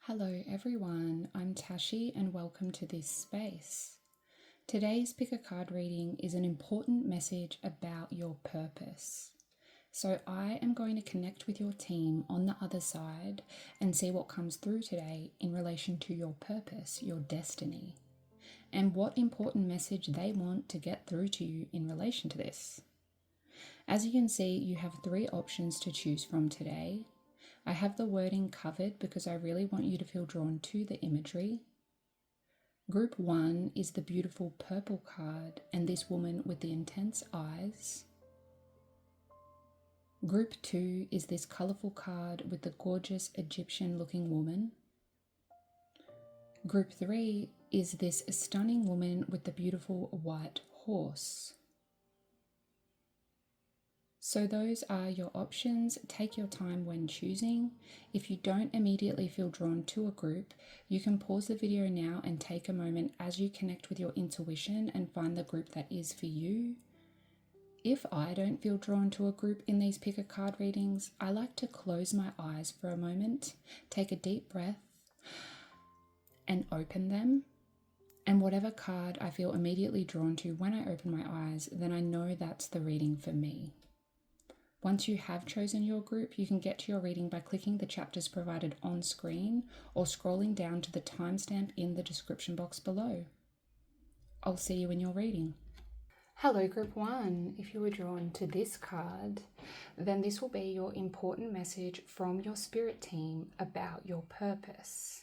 Hello everyone, I'm Tashi and welcome to this space. Today's pick a card reading is an important message about your purpose. So I am going to connect with your team on the other side and see what comes through today in relation to your purpose, your destiny, and what important message they want to get through to you in relation to this. As you can see, you have 3 options to choose from today. I have the wording covered because I really want you to feel drawn to the imagery. Group 1 is the beautiful purple card and this woman with the intense eyes. Group 2 is this colourful card with the gorgeous Egyptian looking woman. Group 3 is this stunning woman with the beautiful white horse. So those are your options. Take your time when choosing. If you don't immediately feel drawn to a group, you can pause the video now and take a moment as you connect with your intuition and find the group that is for you. If I don't feel drawn to a group in these pick a card readings, I like to close my eyes for a moment, take a deep breath, and open them. And whatever card I feel immediately drawn to when I open my eyes, then I know that's the reading for me. Once you have chosen your group, you can get to your reading by clicking the chapters provided on screen or scrolling down to the timestamp in the description box below. I'll see you in your reading. Hello Group 1, if you were drawn to this card, then this will be your important message from your spirit team about your purpose.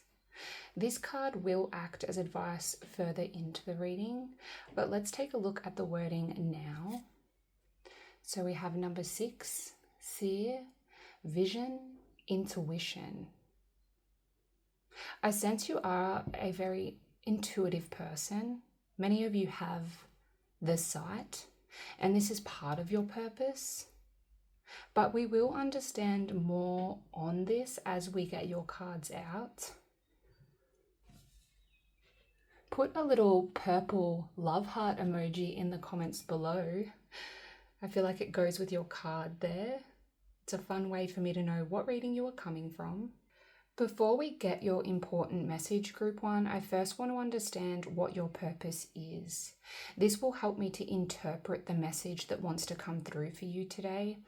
This card will act as advice further into the reading, but let's take a look at the wording now. So we have number 6, seer, vision, intuition. I sense you are a very intuitive person. Many of you have the sight, and this is part of your purpose. But we will understand more on this as we get your cards out. Put a little purple love heart emoji in the comments below. I feel like it goes with your card there. It's a fun way for me to know what reading you are coming from. Before we get your important message, Group 1, I first want to understand what your purpose is. This will help me to interpret the message that wants to come through for you today.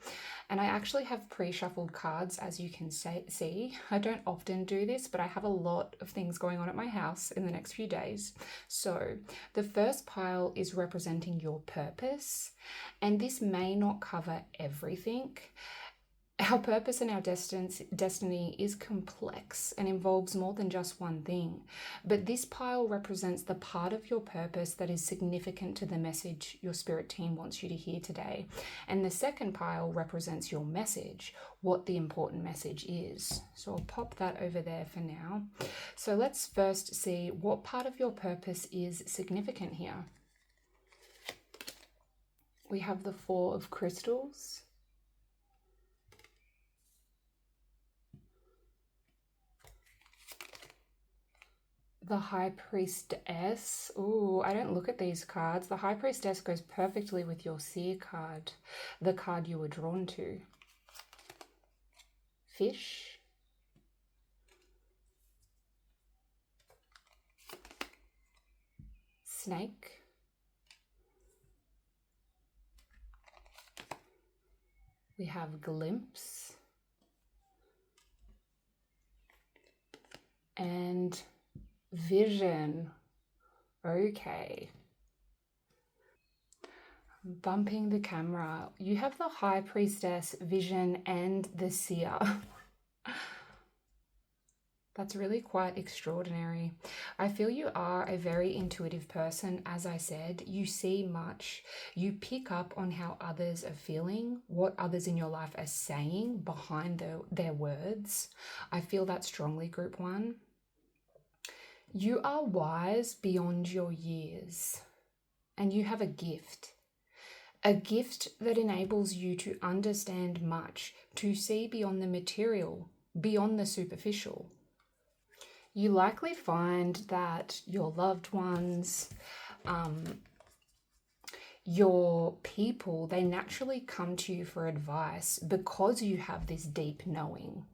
And I actually have pre-shuffled cards, as you can see. I don't often do this, but I have a lot of things going on at my house in the next few days. So the first pile is representing your purpose, and this may not cover everything. Our purpose and our destiny is complex and involves more than just one thing, but this pile represents the part of your purpose that is significant to the message your spirit team wants you to hear today. And the second pile represents your message, what the important message is. So I'll pop that over there for now. So let's first see what part of your purpose is significant here. We have the 4 of crystals. The High Priestess. Ooh, I don't look at these cards. The High Priestess goes perfectly with your Seer card, the card you were drawn to. Fish. Snake. We have Glimpse. And Vision. Okay. Bumping the camera. You have the High Priestess, Vision, and the Seer. That's really quite extraordinary. I feel you are a very intuitive person. As I said, you see much. You pick up on how others are feeling, what others in your life are saying behind their words. I feel that strongly, Group 1. You are wise beyond your years, and you have a gift that enables you to understand much, to see beyond the material, beyond the superficial. You likely find that your loved ones, your people, they naturally come to you for advice because you have this deep knowing.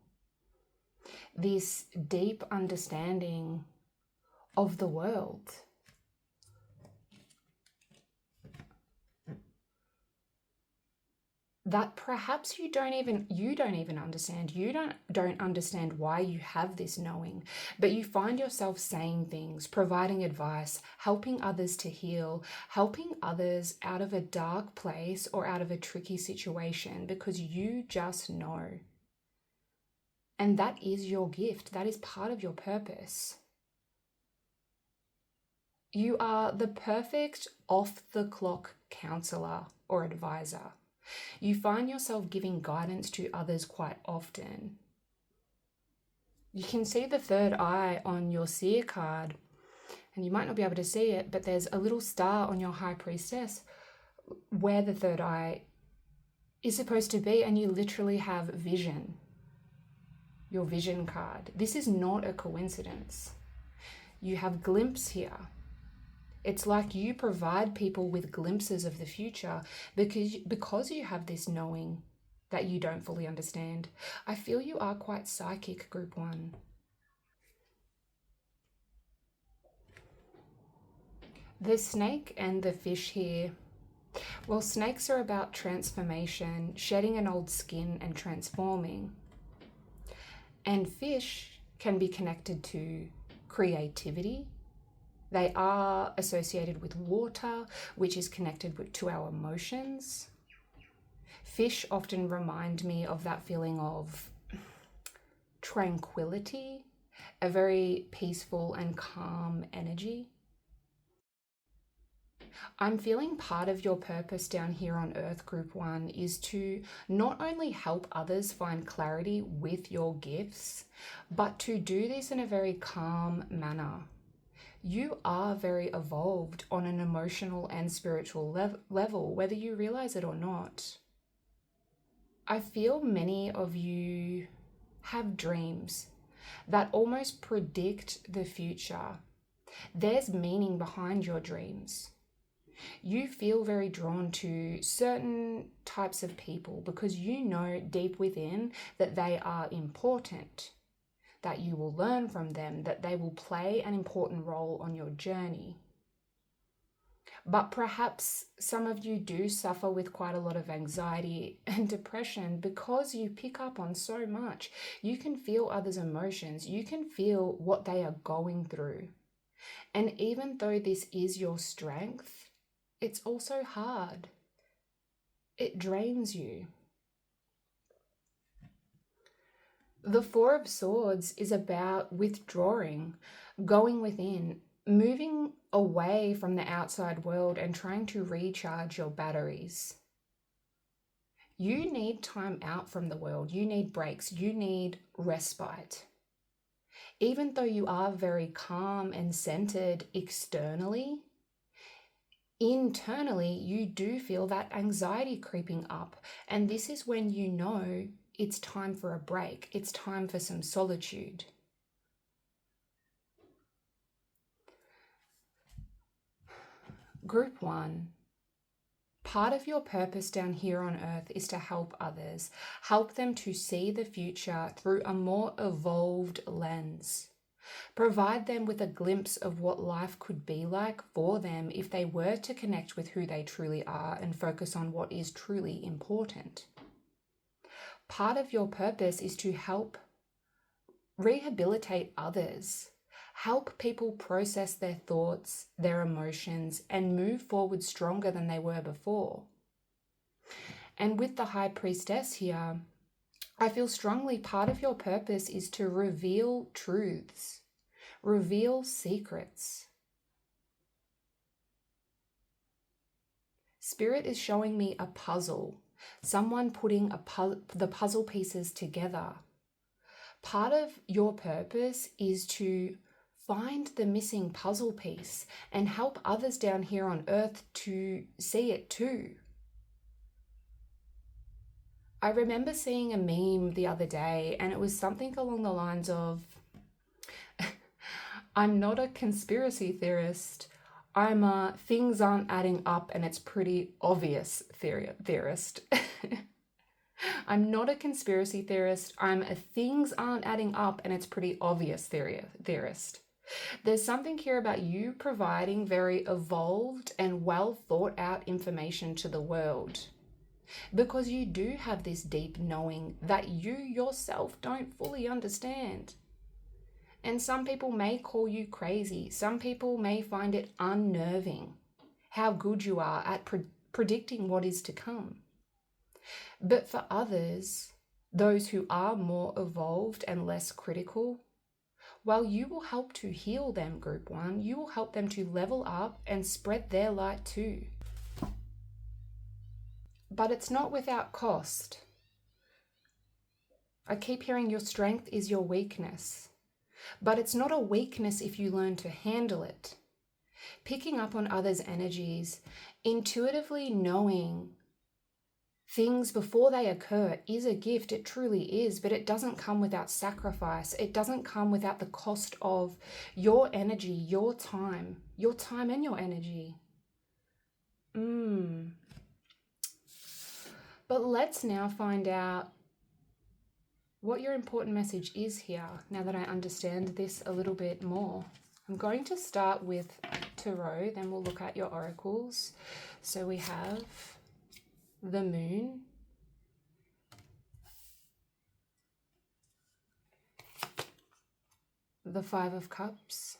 this deep understanding of the world. That perhaps you don't even understand. You don't understand why you have this knowing, but you find yourself saying things, providing advice, helping others to heal, helping others out of a dark place or out of a tricky situation because you just know. And that is your gift. That is part of your purpose. You are the perfect off-the-clock counselor or advisor. You find yourself giving guidance to others quite often. You can see the third eye on your seer card, and you might not be able to see it, but there's a little star on your high priestess where the third eye is supposed to be, and you literally have vision. Your vision card. This is not a coincidence. You have glimpse here. It's like you provide people with glimpses of the future because you have this knowing that you don't fully understand. I feel you are quite psychic, Group 1. The snake and the fish here. Well, snakes are about transformation, shedding an old skin and transforming. And fish can be connected to creativity. They are associated with water, which is connected to our emotions. Fish often remind me of that feeling of tranquility, a very peaceful and calm energy. I'm feeling part of your purpose down here on Earth, Group 1, is to not only help others find clarity with your gifts, but to do this in a very calm manner. You are very evolved on an emotional and spiritual level, whether you realize it or not. I feel many of you have dreams that almost predict the future. There's meaning behind your dreams. You feel very drawn to certain types of people because you know deep within that they are important, that you will learn from them, that they will play an important role on your journey. But perhaps some of you do suffer with quite a lot of anxiety and depression because you pick up on so much. You can feel others' emotions. You can feel what they are going through. And even though this is your strength, it's also hard. It drains you. The Four of Swords is about withdrawing, going within, moving away from the outside world and trying to recharge your batteries. You need time out from the world. You need breaks. You need respite. Even though you are very calm and centered externally, internally you do feel that anxiety creeping up. And this is when you know it's time for a break. It's time for some solitude. Group 1. Part of your purpose down here on Earth is to help others, help them to see the future through a more evolved lens. Provide them with a glimpse of what life could be like for them if they were to connect with who they truly are and focus on what is truly important. Part of your purpose is to help rehabilitate others, help people process their thoughts, their emotions, and move forward stronger than they were before. And with the High Priestess here, I feel strongly part of your purpose is to reveal truths, reveal secrets. Spirit is showing me a puzzle, someone putting the puzzle pieces together. Part of your purpose is to find the missing puzzle piece and help others down here on Earth to see it too. I remember seeing a meme the other day, and it was something along the lines of, I'm not a conspiracy theorist, I'm a things aren't adding up and it's pretty obvious theorist. I'm not a conspiracy theorist. I'm a things aren't adding up and it's pretty obvious theorist. There's something here about you providing very evolved and well thought out information to the world, because you do have this deep knowing that you yourself don't fully understand. And some people may call you crazy. Some people may find it unnerving how good you are at predicting what is to come. But for others, those who are more evolved and less critical, while you will help to heal them, group one, you will help them to level up and spread their light too. But it's not without cost. I keep hearing your strength is your weakness, but it's not a weakness if you learn to handle it. Picking up on others' energies, intuitively knowing things before they occur is a gift. It truly is, but it doesn't come without sacrifice. It doesn't come without the cost of your energy, your time and your energy. But let's now find out what your important message is here, now that I understand this a little bit more. I'm going to start with Tarot, then we'll look at your oracles. So we have the Moon, the Five of Cups,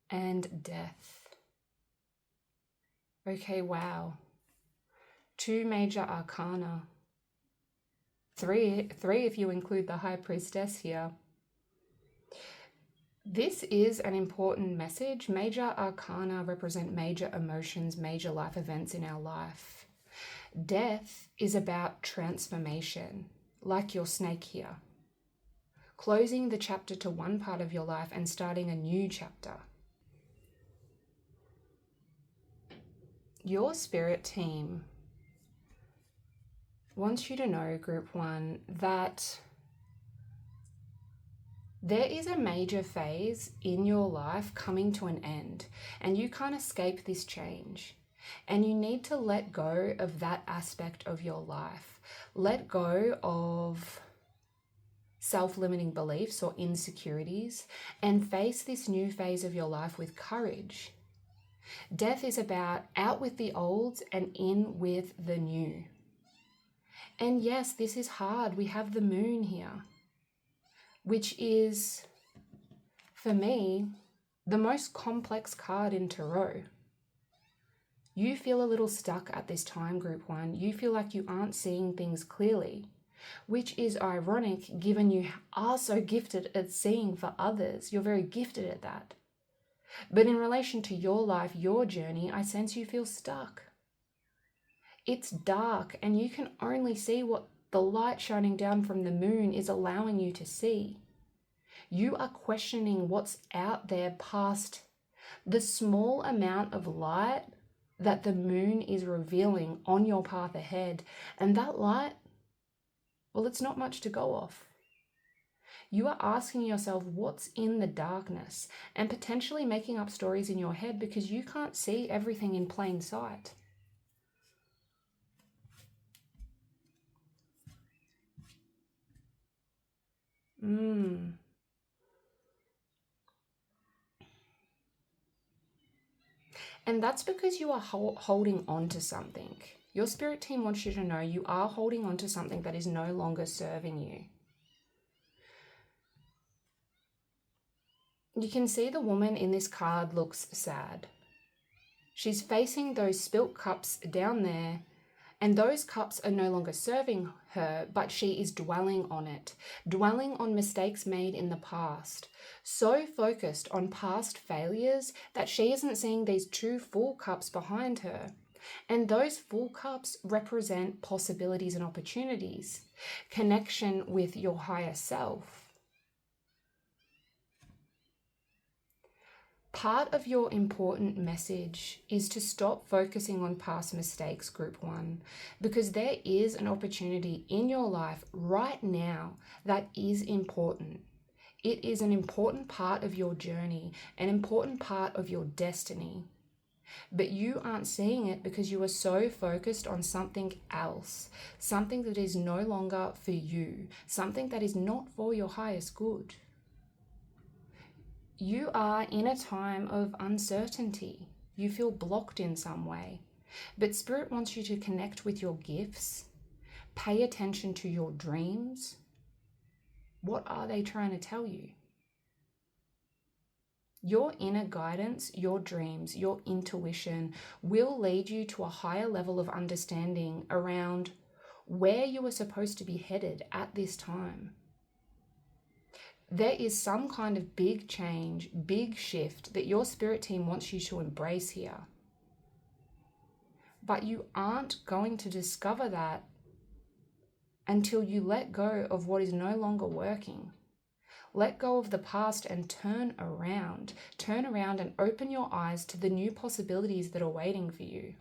and Death. Okay, wow. 2 major arcana. Three if you include the High Priestess here. This is an important message. Major arcana represent major emotions, major life events in our life. Death is about transformation, like your snake here. Closing the chapter to one part of your life and starting a new chapter. Your spirit team wants you to know, group one, that there is a major phase in your life coming to an end, and you can't escape this change. And you need to let go of that aspect of your life. Let go of self-limiting beliefs or insecurities and face this new phase of your life with courage. Death is about out with the old and in with the new. And yes, this is hard. We have the Moon here, which is, for me, the most complex card in Tarot. You feel a little stuck at this time, group one. You feel like you aren't seeing things clearly, which is ironic given you are so gifted at seeing for others. You're very gifted at that. But in relation to your life, your journey, I sense you feel stuck. It's dark and you can only see what the light shining down from the Moon is allowing you to see. You are questioning what's out there past the small amount of light that the Moon is revealing on your path ahead. And that light, well, it's not much to go off. You are asking yourself what's in the darkness and potentially making up stories in your head because you can't see everything in plain sight. And that's because you are holding on to something. Your spirit team wants you to know you are holding on to something that is no longer serving you. You can see the woman in this card looks sad. She's facing those spilt cups down there, and those cups are no longer serving her, but she is dwelling on it, dwelling on mistakes made in the past. So focused on past failures that she isn't seeing these 2 full cups behind her. And those full cups represent possibilities and opportunities, connection with your higher self. Part of your important message is to stop focusing on past mistakes, group one, because there is an opportunity in your life right now that is important. It is an important part of your journey, an important part of your destiny. But you aren't seeing it because you are so focused on something else, something that is no longer for you, something that is not for your highest good. You are in a time of uncertainty. You feel blocked in some way. But Spirit wants you to connect with your gifts, pay attention to your dreams. What are they trying to tell you? Your inner guidance, your dreams, your intuition will lead you to a higher level of understanding around where you are supposed to be headed at this time. There is some kind of big change, big shift that your spirit team wants you to embrace here. But you aren't going to discover that until you let go of what is no longer working. Let go of the past and turn around. Turn around and open your eyes to the new possibilities that are waiting for you.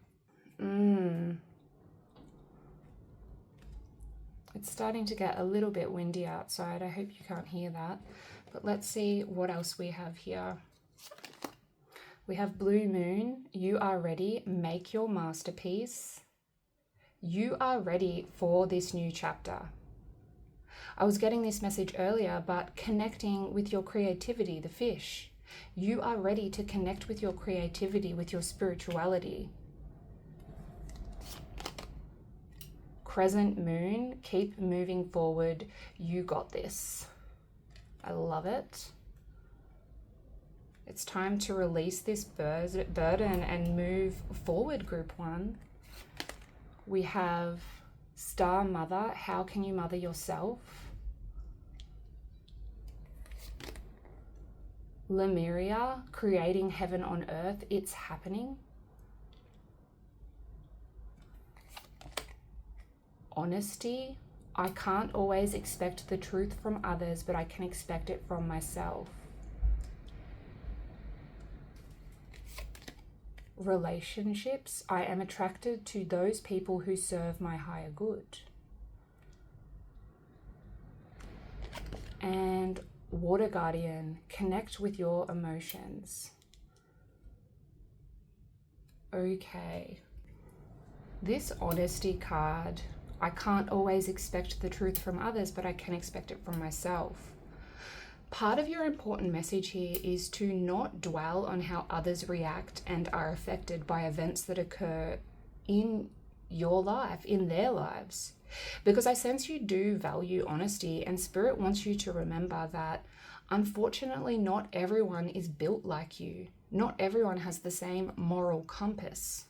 It's starting to get a little bit windy outside. I hope you can't hear that. But let's see what else we have here. We have Blue Moon. You are ready. Make your masterpiece. You are ready for this new chapter. I was getting this message earlier, but connecting with your creativity, the fish. You are ready to connect with your creativity, with your spirituality. Crescent Moon, keep moving forward. You got this. I love it. It's time to release this burden and move forward, Group 1. We have Star Mother. How can you mother yourself? Lemuria, creating heaven on earth. It's happening. Honesty. I can't always expect the truth from others, but I can expect it from myself. Relationships. I am attracted to those people who serve my higher good. And Water Guardian, connect with your emotions. Okay. This honesty card, I can't always expect the truth from others, but I can expect it from myself. Part of your important message here is to not dwell on how others react and are affected by events that occur in your life, in their lives. Because I sense you do value honesty, and Spirit wants you to remember that unfortunately not everyone is built like you. Not everyone has the same moral compass.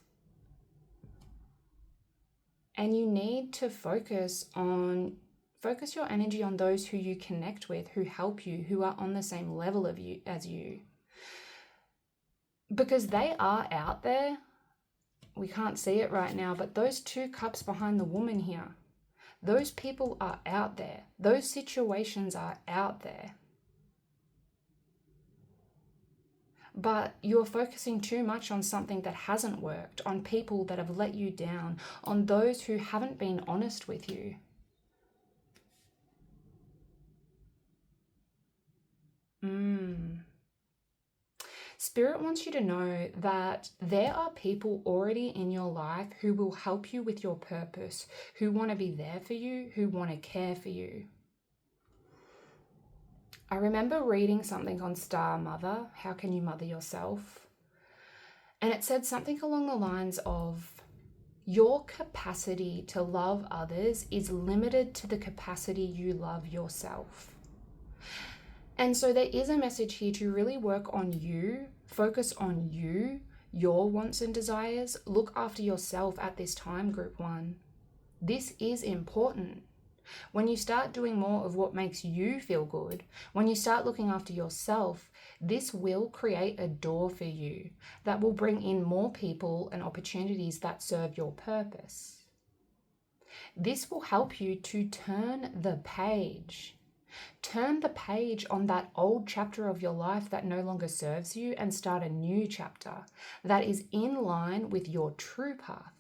And you need to focus your energy on those who you connect with, who help you, who are on the same level of you as you. Because they are out there. We can't see it right now, but those 2 cups behind the woman here, those people are out there. Those situations are out there. But you're focusing too much on something that hasn't worked, on people that have let you down, on those who haven't been honest with you. Spirit wants you to know that there are people already in your life who will help you with your purpose, who want to be there for you, who want to care for you. I remember reading something on Star Mother, how can you mother yourself? And it said something along the lines of, your capacity to love others is limited to the capacity you love yourself. And so there is a message here to really work on you, focus on you, your wants and desires. Look after yourself at this time, Group 1. This is important. When you start doing more of what makes you feel good, when you start looking after yourself, this will create a door for you that will bring in more people and opportunities that serve your purpose. This will help you to turn the page. Turn the page on that old chapter of your life that no longer serves you and start a new chapter that is in line with your true path.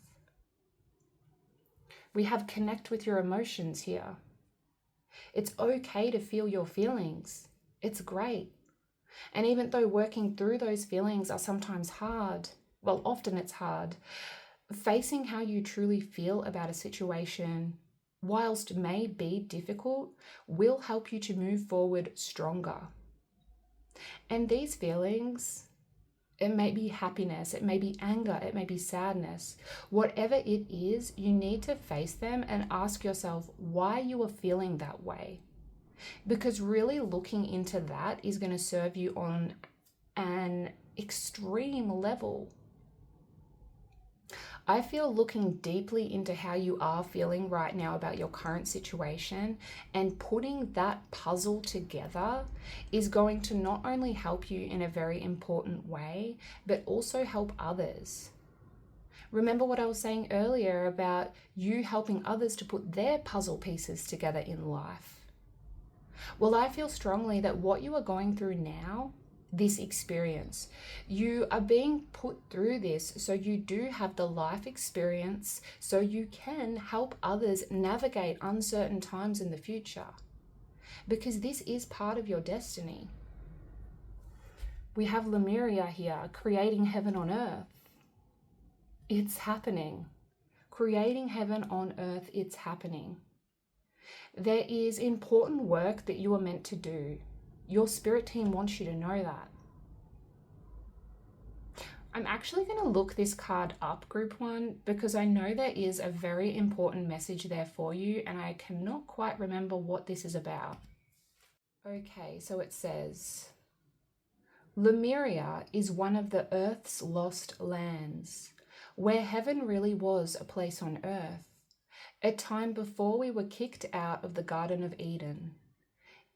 We have connect with your emotions here. It's okay to feel your feelings. It's great. And even though working through those feelings are sometimes hard, well, often it's hard. Facing how you truly feel about a situation, whilst may be difficult, will help you to move forward stronger. And these feelings, it may be happiness, it may be anger, it may be sadness. Whatever it is, you need to face them and ask yourself why you are feeling that way. Because really looking into that is going to serve you on an extreme level. I feel looking deeply into how you are feeling right now about your current situation and putting that puzzle together is going to not only help you in a very important way, but also help others. Remember what I was saying earlier about you helping others to put their puzzle pieces together in life. Well, I feel strongly that what you are going through now, this experience, you are being put through this so you do have the life experience so you can help others navigate uncertain times in the future, because this is part of your destiny. We have Lemuria here, creating heaven on earth. It's happening. Creating heaven on earth, it's happening. There is important work that you are meant to do. Your spirit team wants you to know that. I'm actually going to look this card up, Group 1, because I know there is a very important message there for you, and I cannot quite remember what this is about. Okay, so it says, Lemuria is one of the Earth's lost lands, where heaven really was a place on Earth, a time before we were kicked out of the Garden of Eden.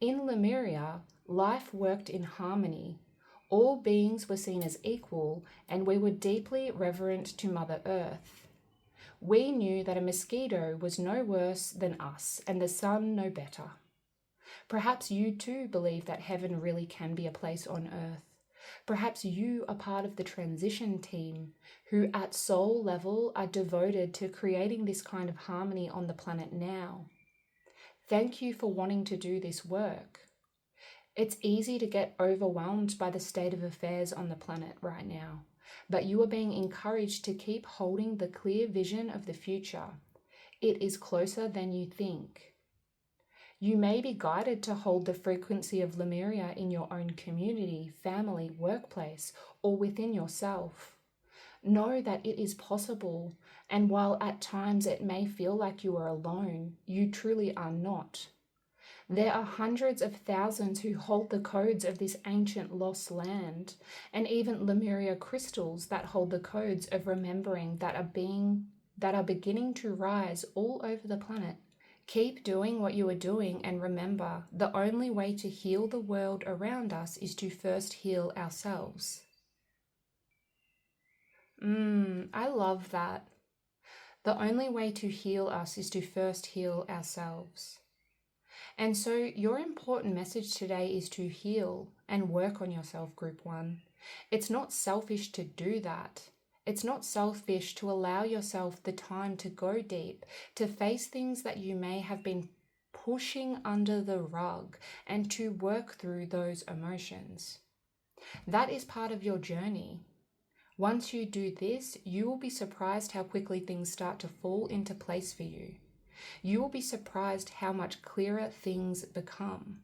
In Lemuria, life worked in harmony. All beings were seen as equal, and we were deeply reverent to Mother Earth. We knew that a mosquito was no worse than us, and the sun no better. Perhaps you too believe that heaven really can be a place on Earth. Perhaps you are part of the transition team, who at soul level are devoted to creating this kind of harmony on the planet now. Thank you for wanting to do this work. It's easy to get overwhelmed by the state of affairs on the planet right now, but you are being encouraged to keep holding the clear vision of the future. It is closer than you think. You may be guided to hold the frequency of Lemuria in your own community, family, workplace, or within yourself. Know that it is possible, and while at times it may feel like you are alone, you truly are not. There are hundreds of thousands who hold the codes of this ancient lost land, and even Lemuria crystals that hold the codes of remembering that are beginning to rise all over the planet. Keep doing what you are doing, and remember, the only way to heal the world around us is to first heal ourselves. I love that. The only way to heal us is to first heal ourselves. And so your important message today is to heal and work on yourself, Group 1. It's not selfish to do that. It's not selfish to allow yourself the time to go deep, to face things that you may have been pushing under the rug, and to work through those emotions. That is part of your journey. Once you do this, you will be surprised how quickly things start to fall into place for you. You will be surprised how much clearer things become.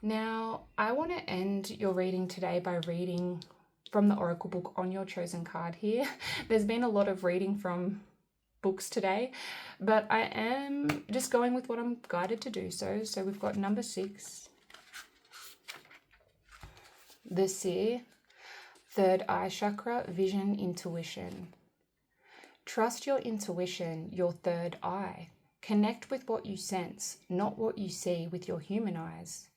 Now, I want to end your reading today by reading from the Oracle book on your chosen card here. There's been a lot of reading from books today, but I am just going with what I'm guided to do so. So we've got number 6. The Seer, third eye chakra, vision, intuition. Trust your intuition, your third eye. Connect with what you sense, not what you see with your human eyes.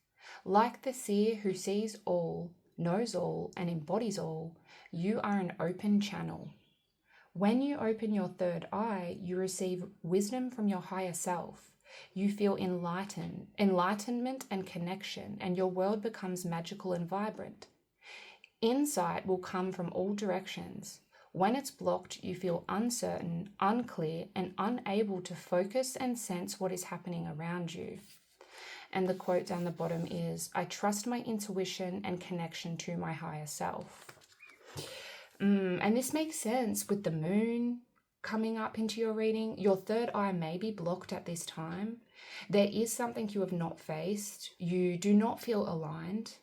Like the seer who sees all, knows all, and embodies all, you are an open channel. When you open your third eye, you receive wisdom from your higher self. You feel enlightenment and connection, and your world becomes magical and vibrant. Insight will come from all directions. When it's blocked, you feel uncertain, unclear, and unable to focus and sense what is happening around you. And the quote down the bottom is, I trust my intuition and connection to my higher self. And this makes sense with the moon coming up into your reading. Your third eye may be blocked at this time. There is something you have not faced. You do not feel aligned.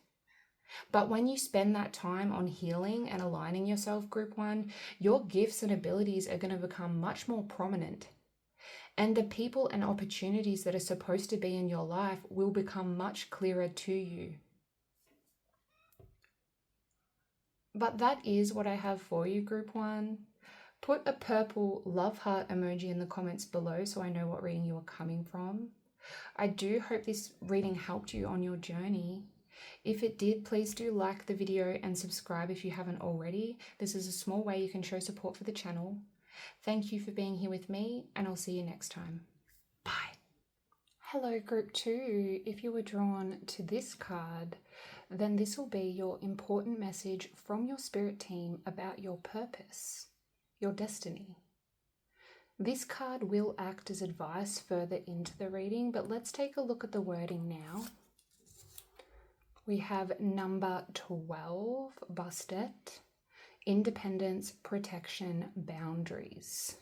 But when you spend that time on healing and aligning yourself, Group 1, your gifts and abilities are going to become much more prominent. And the people and opportunities that are supposed to be in your life will become much clearer to you. But that is what I have for you, Group 1. Put a purple love heart emoji in the comments below so I know what reading you are coming from. I do hope this reading helped you on your journey. If it did, please do like the video and subscribe if you haven't already. This is a small way you can show support for the channel. Thank you for being here with me, and I'll see you next time. Bye. Hello, Group 2. If you were drawn to this card, then this will be your important message from your spirit team about your purpose, your destiny. This card will act as advice further into the reading, but let's take a look at the wording now. We have number 12, Bastet, independence, protection, boundaries.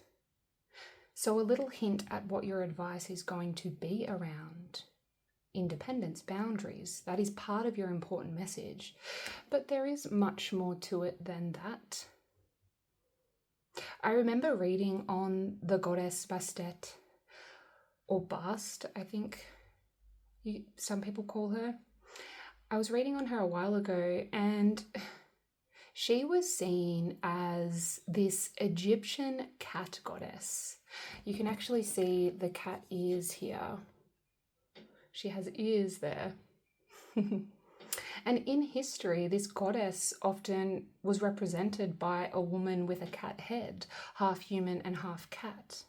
So a little hint at what your advice is going to be around. Independence, boundaries, that is part of your important message, but there is much more to it than that. I remember reading on the goddess Bastet, or Bast, I think some people call her. I was reading on her a while ago, and she was seen as this Egyptian cat goddess. You can actually see the cat ears here. She has ears there. And in history, this goddess often was represented by a woman with a cat head, half human and half cat.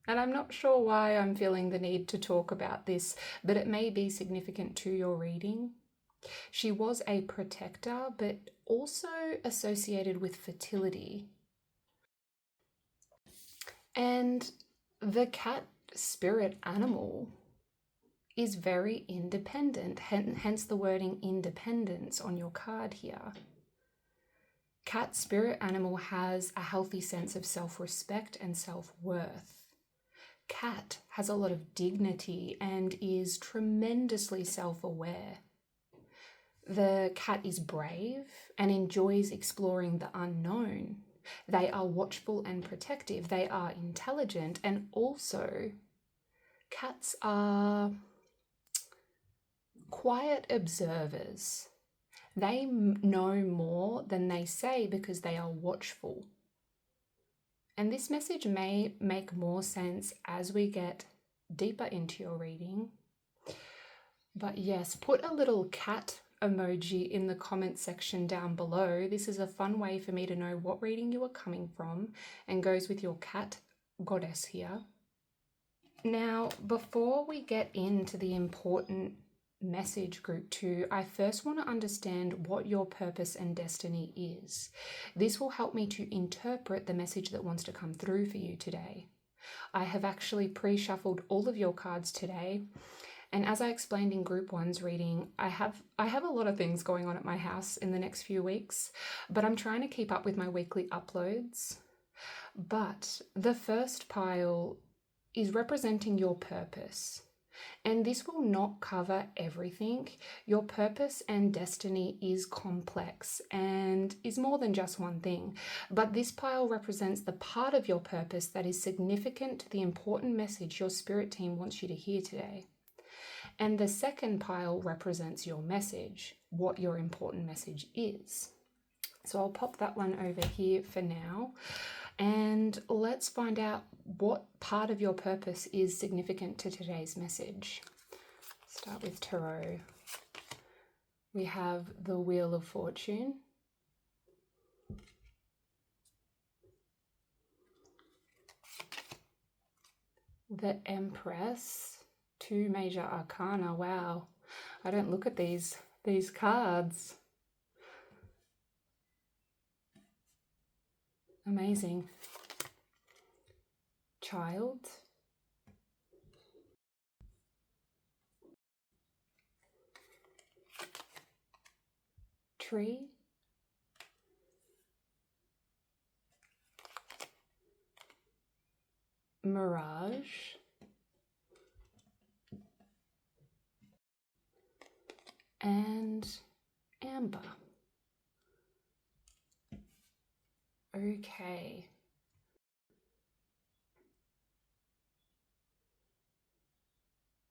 And I'm not sure why I'm feeling the need to talk about this, but it may be significant to your reading. She was a protector, but also associated with fertility. And the cat spirit animal is very independent, hence the wording independence on your card here. Cat spirit animal has a healthy sense of self-respect and self-worth. Cat has a lot of dignity and is tremendously self-aware. The cat is brave and enjoys exploring the unknown. They are watchful and protective. They are intelligent, and also cats are quiet observers. They know more than they say because they are watchful. And this message may make more sense as we get deeper into your reading. But yes, put a little cat emoji in the comment section down below. This is a fun way for me to know what reading you are coming from and goes with your cat goddess here. Now, before we get into the important message, Group 2, I first want to understand what your purpose and destiny is. This will help me to interpret the message that wants to come through for you today. I have actually pre-shuffled all of your cards today, and as I explained in Group 1's reading, I have a lot of things going on at my house in the next few weeks, but I'm trying to keep up with my weekly uploads. But the first pile is representing your purpose. And this will not cover everything. Your purpose and destiny is complex and is more than just one thing. But this pile represents the part of your purpose that is significant to the important message your spirit team wants you to hear today. And the second pile represents your message, what your important message is. So I'll pop that one over here for now. And let's find out what part of your purpose is significant to today's message. Start with Tarot. We have the Wheel of Fortune. The Empress. 2 major arcana. Wow. I don't look at these cards. Amazing. Child. Tree. Mirage, and Amber. Okay.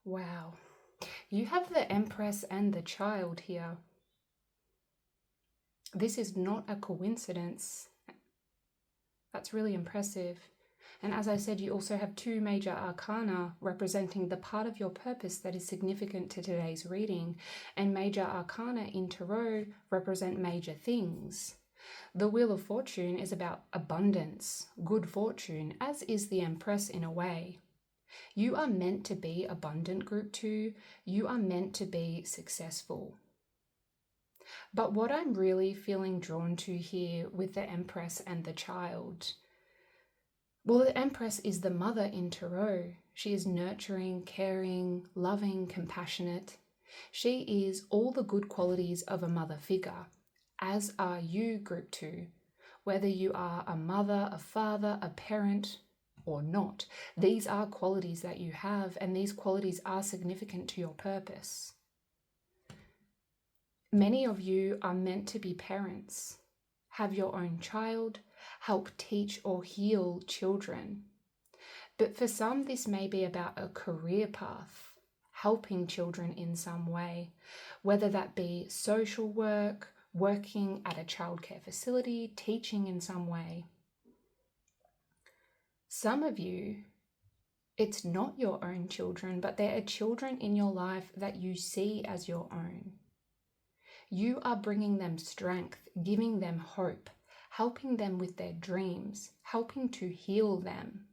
Wow. You have the Empress and the Child here. This is not a coincidence. That's really impressive. And as I said, you also have two major arcana representing the part of your purpose that is significant to today's reading, and major arcana in Tarot represent major things. The Wheel of Fortune is about abundance, good fortune, as is the Empress in a way. You are meant to be abundant, Group 2. You are meant to be successful. But what I'm really feeling drawn to here with the Empress and the Child, well, the Empress is the mother in Tarot. She is nurturing, caring, loving, compassionate. She is all the good qualities of a mother figure, as are you, Group 2. Whether you are a mother, a father, a parent, or not, these are qualities that you have, and these qualities are significant to your purpose. Many of you are meant to be parents, have your own child, help teach or heal children. But for some, this may be about a career path, helping children in some way, whether that be social work, working at a childcare facility, teaching in some way. Some of you, it's not your own children, but there are children in your life that you see as your own. You are bringing them strength, giving them hope, helping them with their dreams, helping to heal them.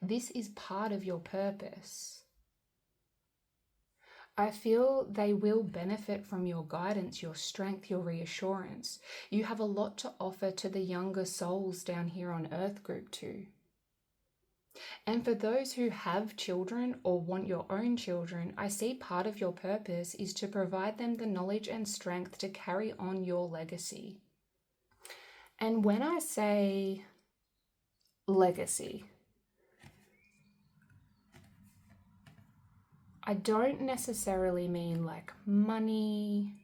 This is part of your purpose. I feel they will benefit from your guidance, your strength, your reassurance. You have a lot to offer to the younger souls down here on Earth, Group 2. And for those who have children or want your own children, I see part of your purpose is to provide them the knowledge and strength to carry on your legacy. And when I say legacy, I don't necessarily mean like money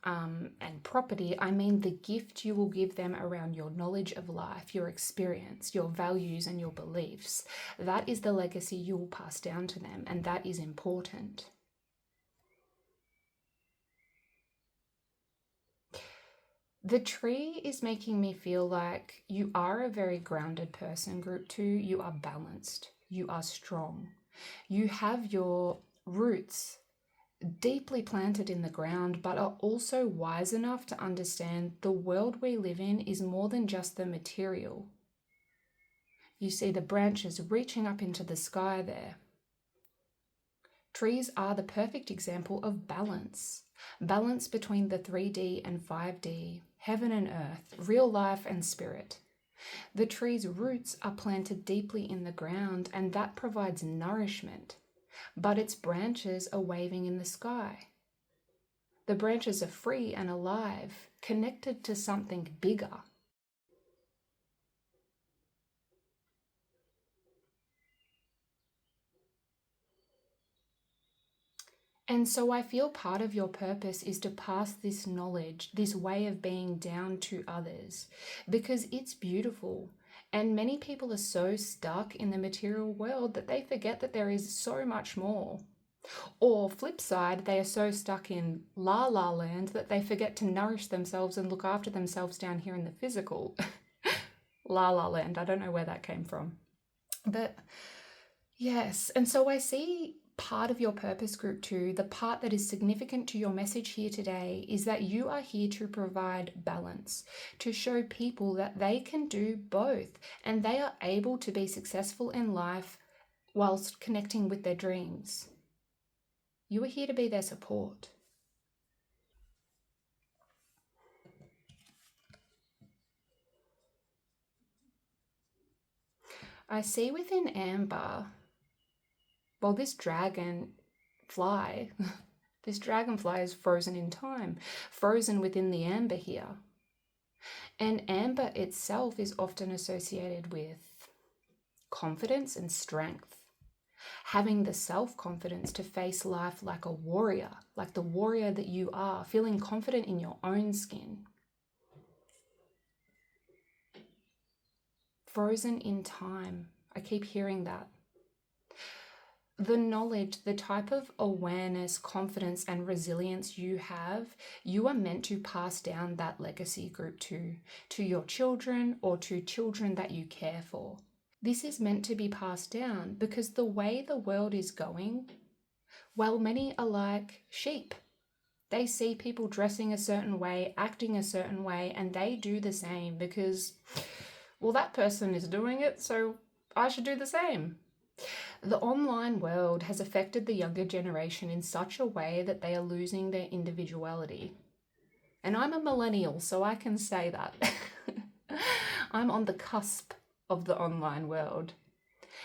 and property. I mean the gift you will give them around your knowledge of life, your experience, your values and your beliefs. That is the legacy you will pass down to them, and that is important. The tree is making me feel like you are a very grounded person, Group 2. You are balanced. You are strong. You have your roots deeply planted in the ground, but are also wise enough to understand the world we live in is more than just the material. You see the branches reaching up into the sky there. Trees are the perfect example of balance. Balance between the 3D and 5D, heaven and earth, real life and spirit. The tree's roots are planted deeply in the ground, and that provides nourishment, but its branches are waving in the sky. The branches are free and alive, connected to something bigger. And so I feel part of your purpose is to pass this knowledge, this way of being down to others, because it's beautiful. And many people are so stuck in the material world that they forget that there is so much more. Or flip side, they are so stuck in la la land that they forget to nourish themselves and look after themselves down here in the physical. La la land, I don't know where that came from. But yes, and so I see part of your purpose, Group 2, the part that is significant to your message here today, is that you are here to provide balance, to show people that they can do both and they are able to be successful in life whilst connecting with their dreams. You are here to be their support. I see within Amber, well, this dragonfly is frozen in time, frozen within the amber here. And amber itself is often associated with confidence and strength. Having the self-confidence to face life like a warrior, like the warrior that you are, feeling confident in your own skin. Frozen in time. I keep hearing that. The knowledge, the type of awareness, confidence, and resilience you have, you are meant to pass down that legacy group to your children or to children that you care for. This is meant to be passed down because the way the world is going, well, many are like sheep. They see people dressing a certain way, acting a certain way, and they do the same because, well, that person is doing it, so I should do the same. The online world has affected the younger generation in such a way that they are losing their individuality. And I'm a millennial, so I can say that. I'm on the cusp of the online world.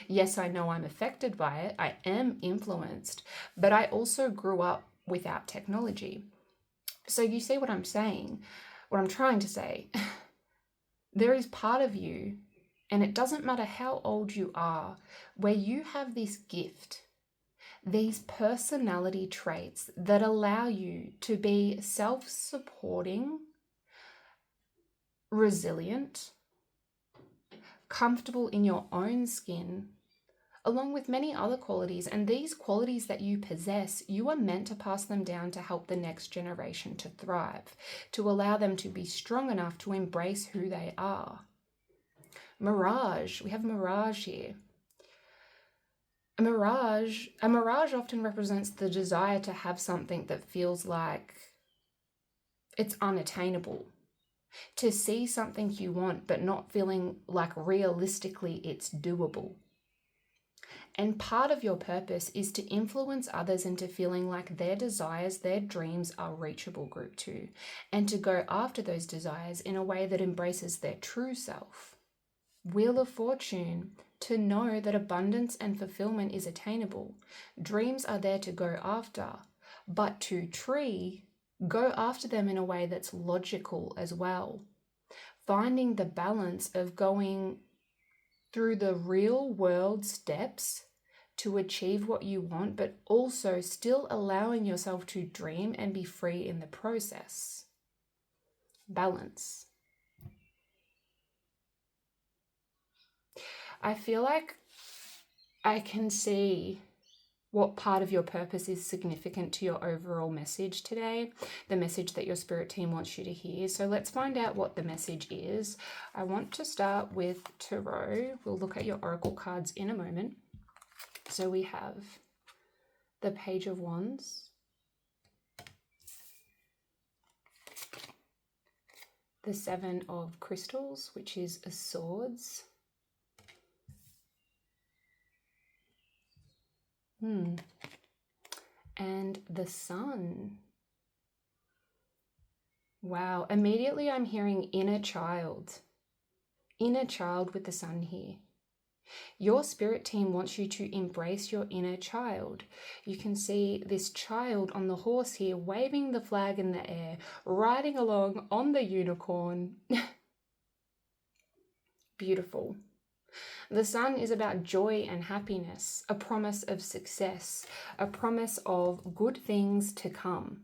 Yes, I know I'm affected by it. I am influenced, but I also grew up without technology. So you see what I'm saying, what I'm trying to say. There is part of you, and it doesn't matter how old you are, where you have this gift, these personality traits that allow you to be self-supporting, resilient, comfortable in your own skin, along with many other qualities. And these qualities that you possess, you are meant to pass them down to help the next generation to thrive, to allow them to be strong enough to embrace who they are. Mirage, we have mirage here. A mirage often represents the desire to have something that feels like it's unattainable. To see something you want, but not feeling like realistically it's doable. And part of your purpose is to influence others into feeling like their desires, their dreams are reachable, group 2, and to go after those desires in a way that embraces their true self. Wheel of Fortune, to know that abundance and fulfillment is attainable. Dreams are there to go after, but to tree, go after them in a way that's logical as well. Finding the balance of going through the real world steps to achieve what you want, but also still allowing yourself to dream and be free in the process. Balance. I feel like I can see what part of your purpose is significant to your overall message today, the message that your spirit team wants you to hear. So let's find out what the message is. I want to start with Tarot. We'll look at your oracle cards in a moment. So we have the Page of Wands, the Seven of Crystals, which is a Swords, and the Sun. Wow, immediately I'm hearing inner child with the Sun here. Your spirit team wants you to embrace your inner child. You can see this child on the horse here, waving the flag in the air, riding along on the unicorn. Beautiful. The Sun is about joy and happiness, a promise of success, a promise of good things to come.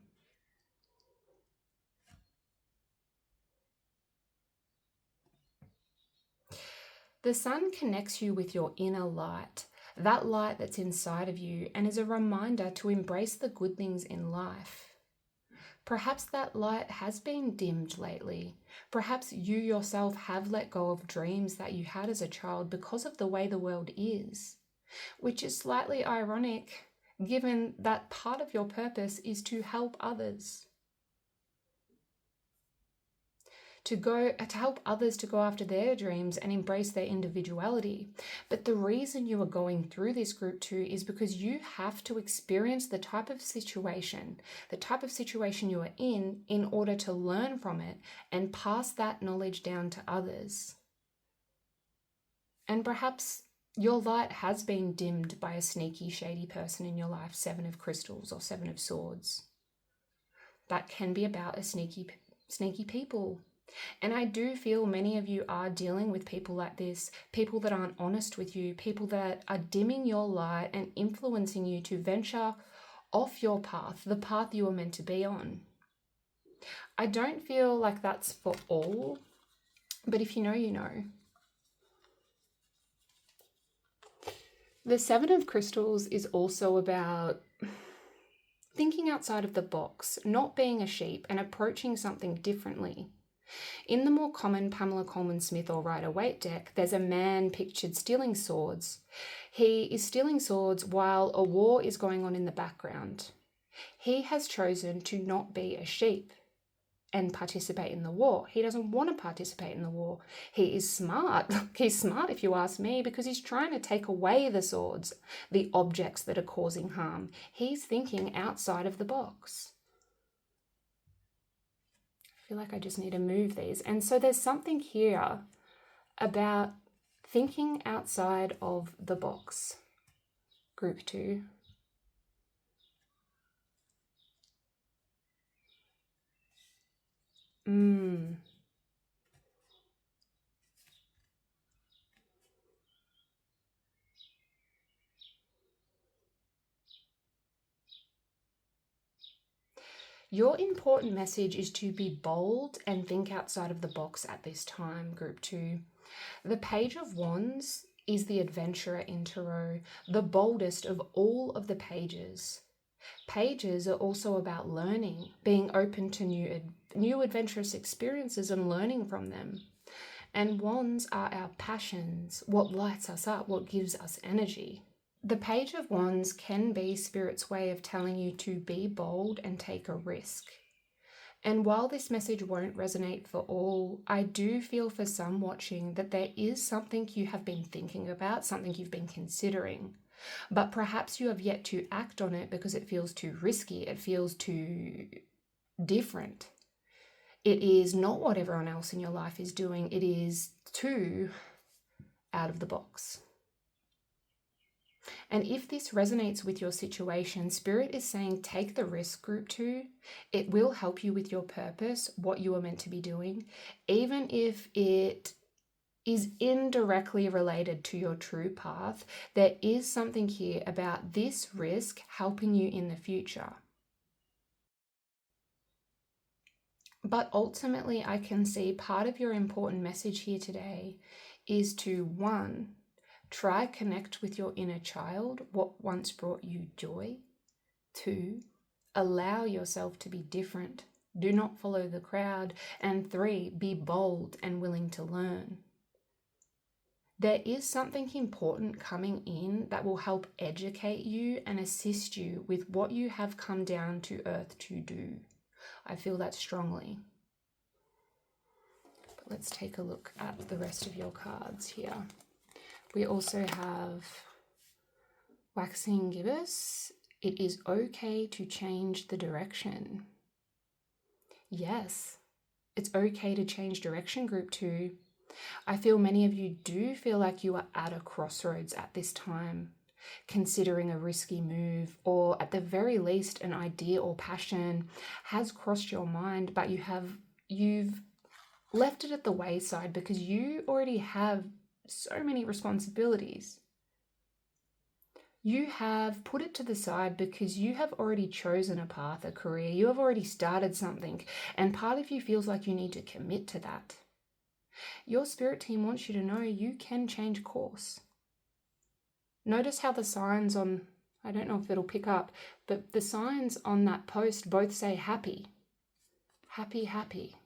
The Sun connects you with your inner light, that light that's inside of you, and is a reminder to embrace the good things in life. Perhaps that light has been dimmed lately. Perhaps you yourself have let go of dreams that you had as a child because of the way the world is, which is slightly ironic given that part of your purpose is to help others. To help others to go after their dreams and embrace their individuality. But the reason you are going through this group 2 is because you have to experience the type of situation you are in order to learn from it and pass that knowledge down to others. And perhaps your light has been dimmed by a sneaky, shady person in your life, 7 of Crystals or 7 of Swords. That can be about a sneaky people. And I do feel many of you are dealing with people like this, people that aren't honest with you, people that are dimming your light and influencing you to venture off your path, the path you were meant to be on. I don't feel like that's for all, but if you know, you know. The Seven of Crystals is also about thinking outside of the box, not being a sheep and approaching something differently. In the more common Pamela Colman Smith or Rider-Waite deck, there's a man pictured stealing swords. He is stealing swords while a war is going on in the background. He has chosen to not be a sheep and participate in the war. He doesn't want to participate in the war. He is smart. He's smart, if you ask me, because he's trying to take away the swords, the objects that are causing harm. He's thinking outside of the box. I feel like I just need to move these. And so there's something here about thinking outside of the box. Group 2. Your important message is to be bold and think outside of the box at this time, Group 2. The Page of Wands is the adventurer in Tarot, the boldest of all of the pages. Pages are also about learning, being open to new adventurous experiences and learning from them. And wands are our passions, what lights us up, what gives us energy. The Page of Wands can be Spirit's way of telling you to be bold and take a risk. And while this message won't resonate for all, I do feel for some watching that there is something you have been thinking about, something you've been considering, but perhaps you have yet to act on it because it feels too risky, it feels too different. It is not what everyone else in your life is doing, it is too out of the box. And if this resonates with your situation, Spirit is saying take the risk, Group 2. It will help you with your purpose, what you are meant to be doing, even if it is indirectly related to your true path. There is something here about this risk helping you in the future. But ultimately, I can see part of your important message here today is to, 1, try connect with your inner child, what once brought you joy. 2, allow yourself to be different. Do not follow the crowd. And 3, be bold and willing to learn. There is something important coming in that will help educate you and assist you with what you have come down to earth to do. I feel that strongly. But let's take a look at the rest of your cards here. We also have Waxing Gibbous. It is okay to change the direction. Yes, it's okay to change direction, Group 2. I feel many of you do feel like you are at a crossroads at this time, considering a risky move, or at the very least an idea or passion has crossed your mind, but you've left it at the wayside because you already have so many responsibilities. You have put it to the side because you have already chosen a path, a career. You have already started something, and part of you feels like you need to commit to that. Your spirit team wants you to know you can change course. Notice how the signs on, I don't know if it'll pick up, but the signs on that post both say happy. Happy, happy.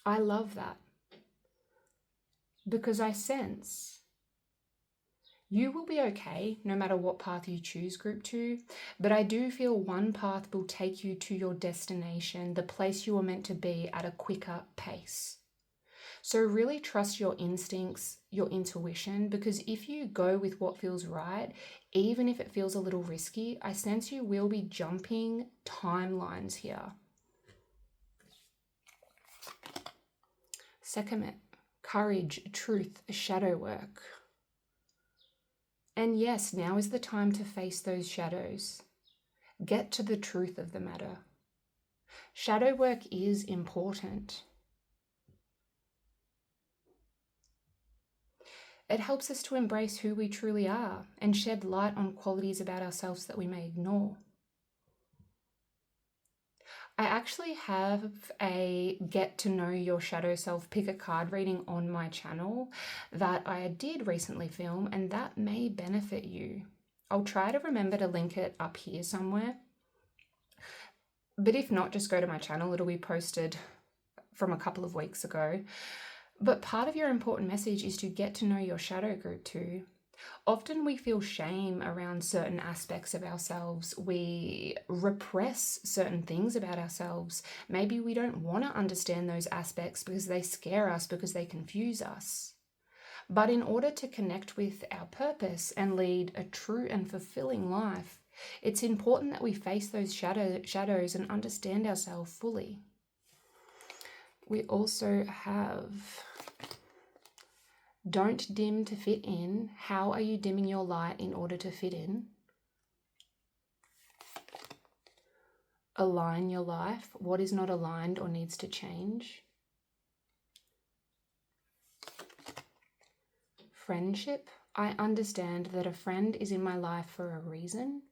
I love that because I sense you will be okay no matter what path you choose, Group 2, but I do feel one path will take you to your destination, the place you are meant to be at a quicker pace. So really trust your instincts, your intuition, because if you go with what feels right, even if it feels a little risky, I sense you will be jumping timelines here. Sekhmet, courage, truth, shadow work. And yes, now is the time to face those shadows. Get to the truth of the matter. Shadow work is important. It helps us to embrace who we truly are and shed light on qualities about ourselves that we may ignore. I actually have a get to know your shadow self, pick a card reading on my channel that I did recently film, and that may benefit you. I'll try to remember to link it up here somewhere. But if not, just go to my channel. It'll be posted from a couple of weeks ago. But part of your important message is to get to know your shadow group too. Often we feel shame around certain aspects of ourselves. We repress certain things about ourselves. Maybe we don't want to understand those aspects because they scare us, because they confuse us. But in order to connect with our purpose and lead a true and fulfilling life, it's important that we face those shadows and understand ourselves fully. We also have, don't dim to fit in. How are you dimming your light in order to fit in? Align your life. What is not aligned or needs to change? Friendship. I understand that a friend is in my life for a reason.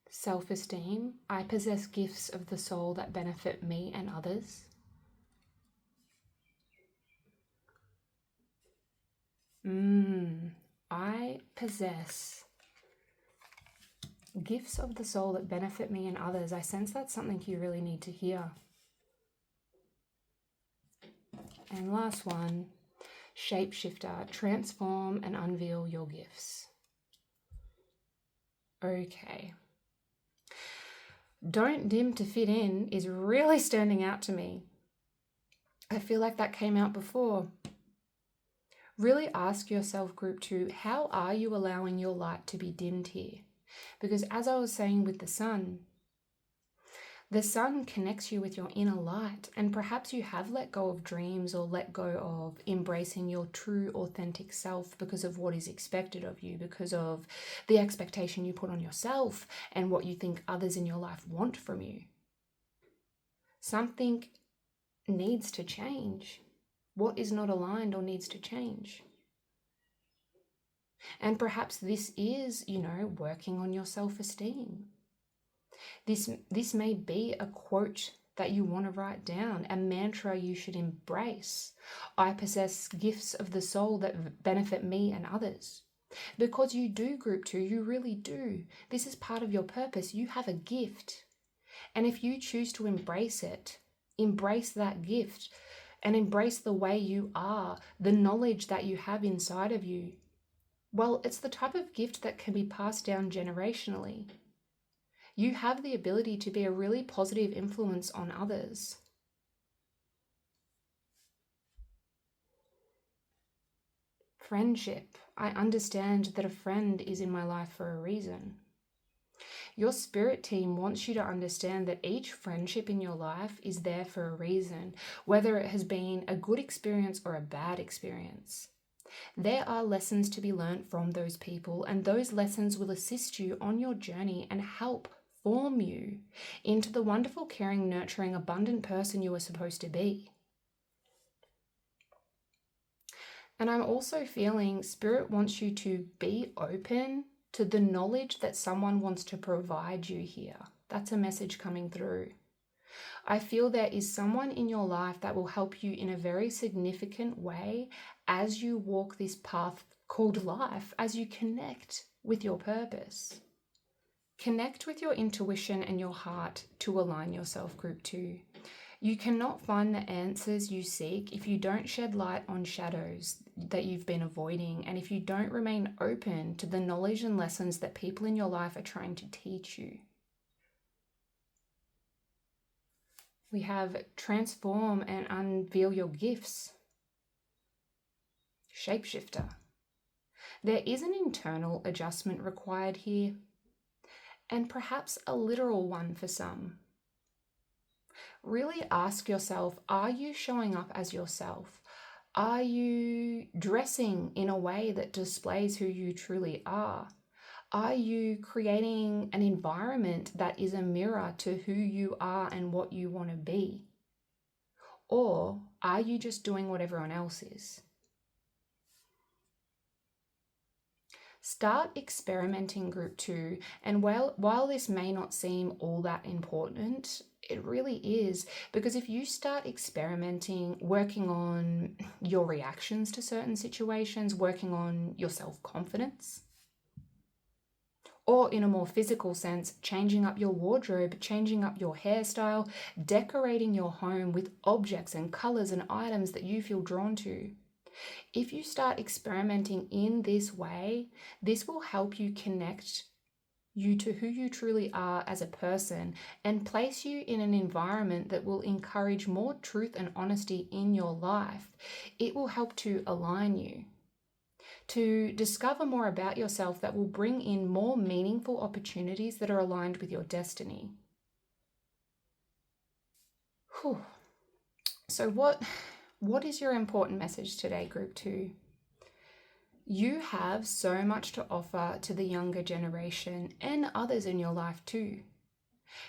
Self-esteem. I possess gifts of the soul that benefit me and others. I possess gifts of the soul that benefit me and others. I sense that's something you really need to hear. And last one, shapeshifter. Transform and unveil your gifts. Okay. Don't dim to fit in is really standing out to me. I feel like that came out before. Really ask yourself, group 2, how are you allowing your light to be dimmed here? Because as I was saying with the sun connects you with your inner light, and perhaps you have let go of dreams or let go of embracing your true authentic self because of what is expected of you, because of the expectation you put on yourself and what you think others in your life want from you. Something needs to change. What is not aligned or needs to change? And perhaps this is, working on your self-esteem. This may be a quote that you want to write down, a mantra you should embrace. I possess gifts of the soul that benefit me and others. Because you do, group 2, you really do. This is part of your purpose. You have a gift. And if you choose to embrace it, embrace that gift and embrace the way you are, the knowledge that you have inside of you, well, it's the type of gift that can be passed down generationally. You have the ability to be a really positive influence on others. Friendship. I understand that a friend is in my life for a reason. Your spirit team wants you to understand that each friendship in your life is there for a reason, whether it has been a good experience or a bad experience. There are lessons to be learned from those people, and those lessons will assist you on your journey and help form you into the wonderful, caring, nurturing, abundant person you are supposed to be. And I'm also feeling Spirit wants you to be open to the knowledge that someone wants to provide you here. That's a message coming through. I feel there is someone in your life that will help you in a very significant way as you walk this path called life, as you connect with your purpose. Connect with your intuition and your heart to align yourself, group 2. You cannot find the answers you seek if you don't shed light on shadows that you've been avoiding, and if you don't remain open to the knowledge and lessons that people in your life are trying to teach you. We have transform and unveil your gifts. Shapeshifter. There is an internal adjustment required here, and perhaps a literal one for some. Really ask yourself, are you showing up as yourself? Are you dressing in a way that displays who you truly are? Are you creating an environment that is a mirror to who you are and what you want to be? Or are you just doing what everyone else is? Start experimenting, group 2, and while this may not seem all that important, it really is, because if you start experimenting, working on your reactions to certain situations, working on your self-confidence, or in a more physical sense, changing up your wardrobe, changing up your hairstyle, decorating your home with objects and colors and items that you feel drawn to. If you start experimenting in this way, this will help you connect you to who you truly are as a person and place you in an environment that will encourage more truth and honesty in your life. It will help to align you, to discover more about yourself that will bring in more meaningful opportunities that are aligned with your destiny. Whew. So what is your important message today, group 2? You have so much to offer to the younger generation and others in your life too.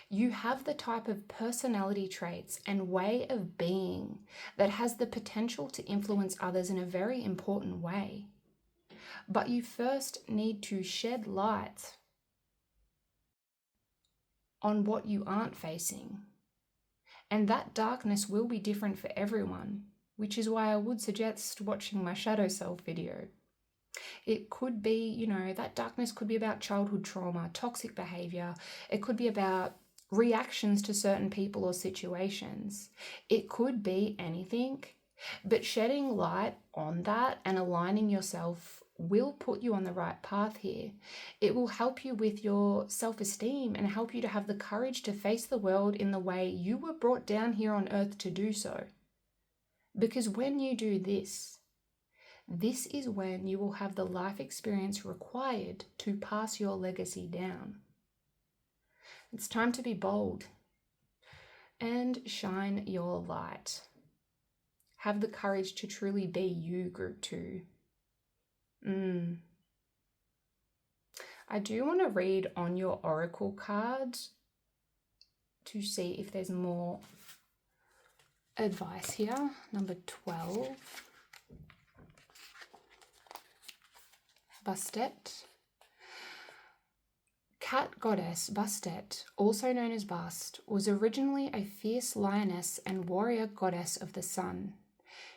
You have the type of personality traits and way of being that has the potential to influence others in a very important way. But you first need to shed light on what you aren't facing. And that darkness will be different for everyone, which is why I would suggest watching my shadow self video. It could be, that darkness could be about childhood trauma, toxic behavior. It could be about reactions to certain people or situations. It could be anything, but shedding light on that and aligning yourself will put you on the right path here. It will help you with your self-esteem and help you to have the courage to face the world in the way you were brought down here on earth to do so. Because when you do this is when you will have the life experience required to pass your legacy down. It's time to be bold and shine your light. Have the courage to truly be you, group 2. I do want to read on your oracle card to see if there's more advice here. Number 12. Bastet. Cat goddess Bastet, also known as Bast, was originally a fierce lioness and warrior goddess of the sun.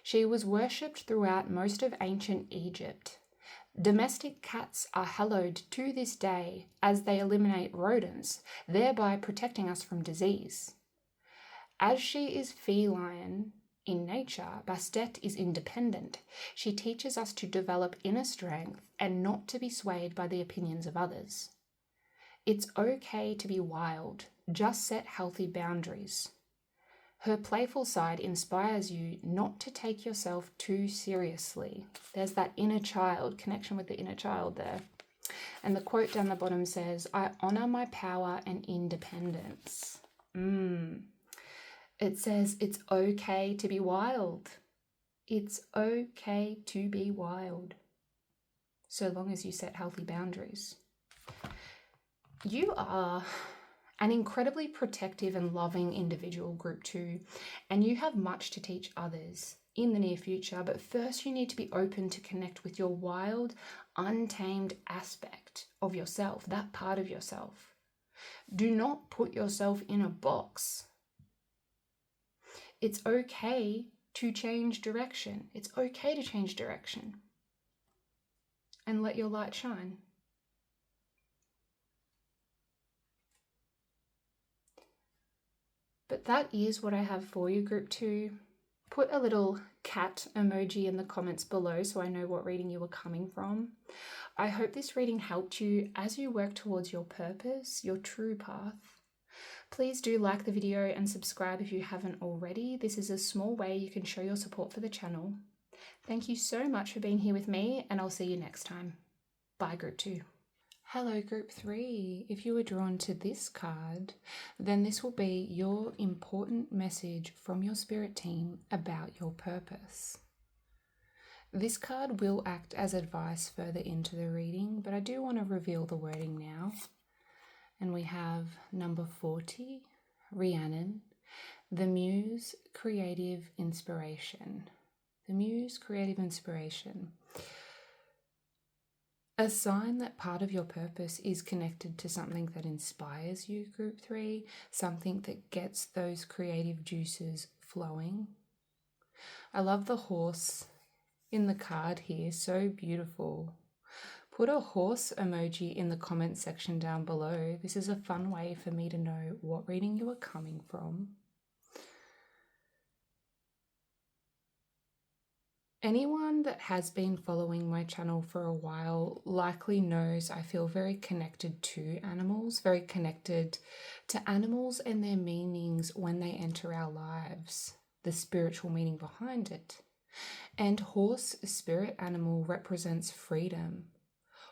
She was worshipped throughout most of ancient Egypt. Domestic cats are hallowed to this day as they eliminate rodents, thereby protecting us from disease. As she is feline in nature, Bastet is independent. She teaches us to develop inner strength and not to be swayed by the opinions of others. It's okay to be wild, just set healthy boundaries. Her playful side inspires you not to take yourself too seriously. There's that inner child, connection with the inner child there. And the quote down the bottom says, "I honor my power and independence." It says it's okay to be wild. It's okay to be wild, so long as you set healthy boundaries. You are an incredibly protective and loving individual, group 2, and you have much to teach others in the near future, but first you need to be open to connect with your wild, untamed aspect of yourself, that part of yourself. Do not put yourself in a box. It's okay to change direction. It's okay to change direction and let your light shine. But that is what I have for you, group 2. Put a little cat emoji in the comments below so I know what reading you were coming from. I hope this reading helped you as you work towards your purpose, your true path. Please do like the video and subscribe if you haven't already. This is a small way you can show your support for the channel. Thank you so much for being here with me, and I'll see you next time. Bye, group 2. Hello, group 3. If you were drawn to this card, then this will be your important message from your spirit team about your purpose. This card will act as advice further into the reading, but I do want to reveal the wording now. And we have number 40, Rhiannon, the Muse Creative Inspiration. The Muse Creative Inspiration. A sign that part of your purpose is connected to something that inspires you, Group 3, something that gets those creative juices flowing. I love the horse in the card here, so beautiful. Put a horse emoji in the comment section down below. This is a fun way for me to know what reading you are coming from. Anyone that has been following my channel for a while likely knows I feel very connected to animals, very connected to animals and their meanings when they enter our lives, the spiritual meaning behind it. And horse spirit animal represents freedom.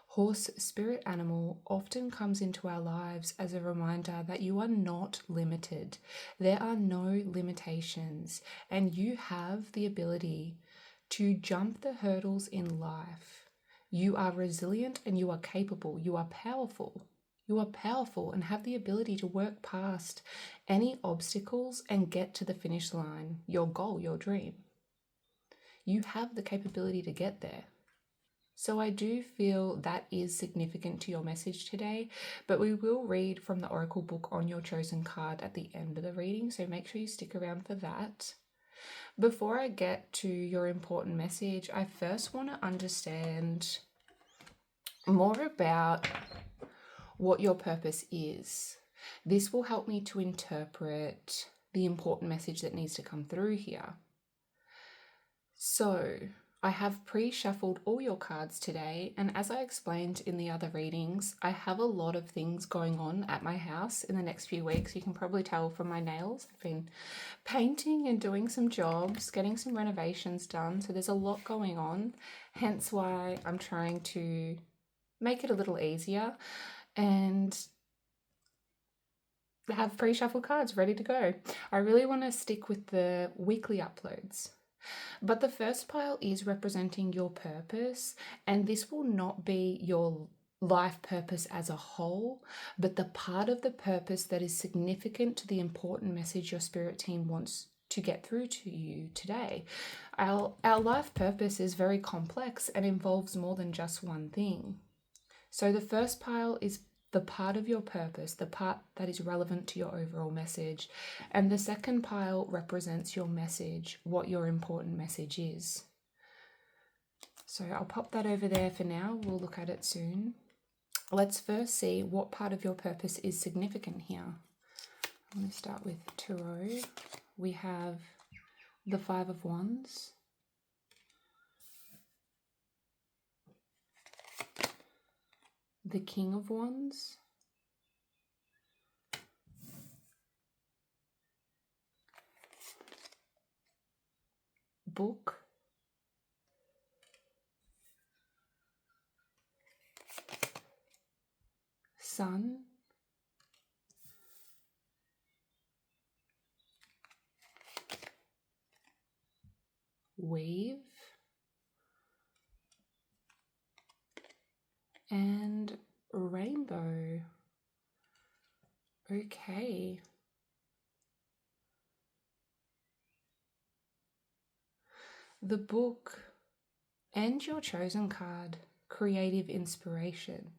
Horse spirit animal often comes into our lives as a reminder that you are not limited. There are no limitations, and you have the ability to jump the hurdles in life. You are resilient and you are capable. You are powerful. You are powerful and have the ability to work past any obstacles and get to the finish line, your goal, your dream. You have the capability to get there. So I do feel that is significant to your message today, but we will read from the Oracle book on your chosen card at the end of the reading, so make sure you stick around for that. Before I get to your important message, I first want to understand more about what your purpose is. This will help me to interpret the important message that needs to come through here. So, I have pre-shuffled all your cards today, and as I explained in the other readings, I have a lot of things going on at my house in the next few weeks. You can probably tell from my nails. I've been painting and doing some jobs, getting some renovations done, so there's a lot going on, hence why I'm trying to make it a little easier and have pre-shuffled cards ready to go. I really want to stick with the weekly uploads. But the first pile is representing your purpose, and this will not be your life purpose as a whole, but the part of the purpose that is significant to the important message your spirit team wants to get through to you today. Our life purpose is very complex and involves more than just one thing. So the first pile is the part of your purpose, the part that is relevant to your overall message. And the second pile represents your message, what your important message is. So I'll pop that over there for now. We'll look at it soon. Let's first see what part of your purpose is significant here. I'm going to start with Tarot. We have the Five of Wands, the King of Wands, Book, Sun, Wave, and Rainbow. Okay. The book and your chosen card, Creative Inspiration,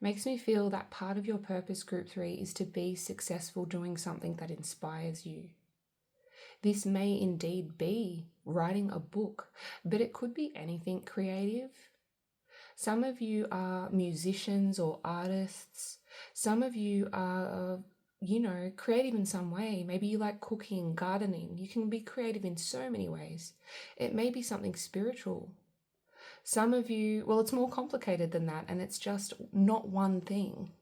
makes me feel that part of your purpose, Group 3, is to be successful doing something that inspires you. This may indeed be writing a book, but it could be anything creative. Some of you are musicians or artists. Some of you are, creative in some way. Maybe you like cooking, gardening. You can be creative in so many ways. It may be something spiritual. Some of you, well, it's more complicated than that, and it's just not one thing.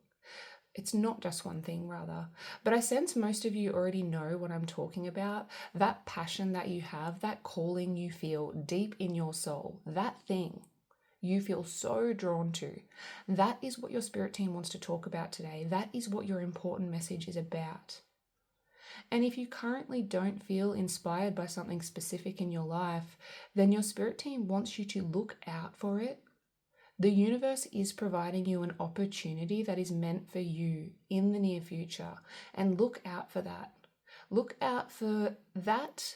It's not just one thing, rather. But I sense most of you already know what I'm talking about. That passion that you have, that calling you feel deep in your soul, that thing you feel so drawn to. That is what your spirit team wants to talk about today. That is what your important message is about. And if you currently don't feel inspired by something specific in your life, then your spirit team wants you to look out for it. The universe is providing you an opportunity that is meant for you in the near future, and look out for that. Look out for that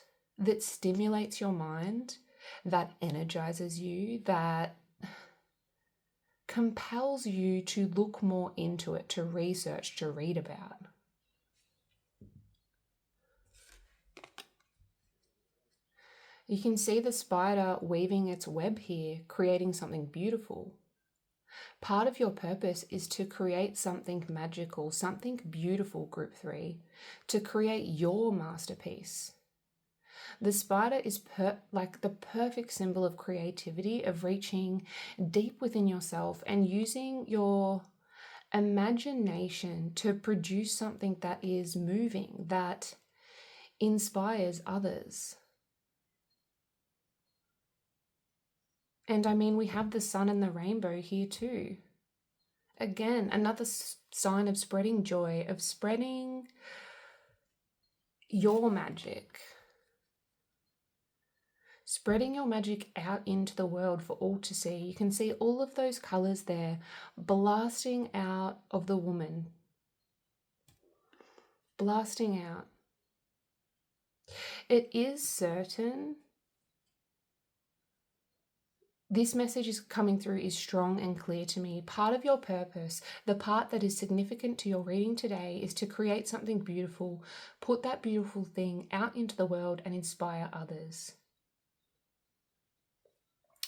stimulates your mind, that energizes you, that compels you to look more into it, to research, to read about. You can see the spider weaving its web here, creating something beautiful. Part of your purpose is to create something magical, something beautiful, Group 3, to create your masterpiece. The spider is like the perfect symbol of creativity, of reaching deep within yourself and using your imagination to produce something that is moving, that inspires others. And I mean, we have the sun and the rainbow here too. Again, another sign of spreading joy, of spreading your magic. Spreading your magic out into the world for all to see. You can see all of those colors there blasting out of the woman. Blasting out. It is certain this message is coming through is strong and clear to me. Part of your purpose, the part that is significant to your reading today, is to create something beautiful, put that beautiful thing out into the world and inspire others.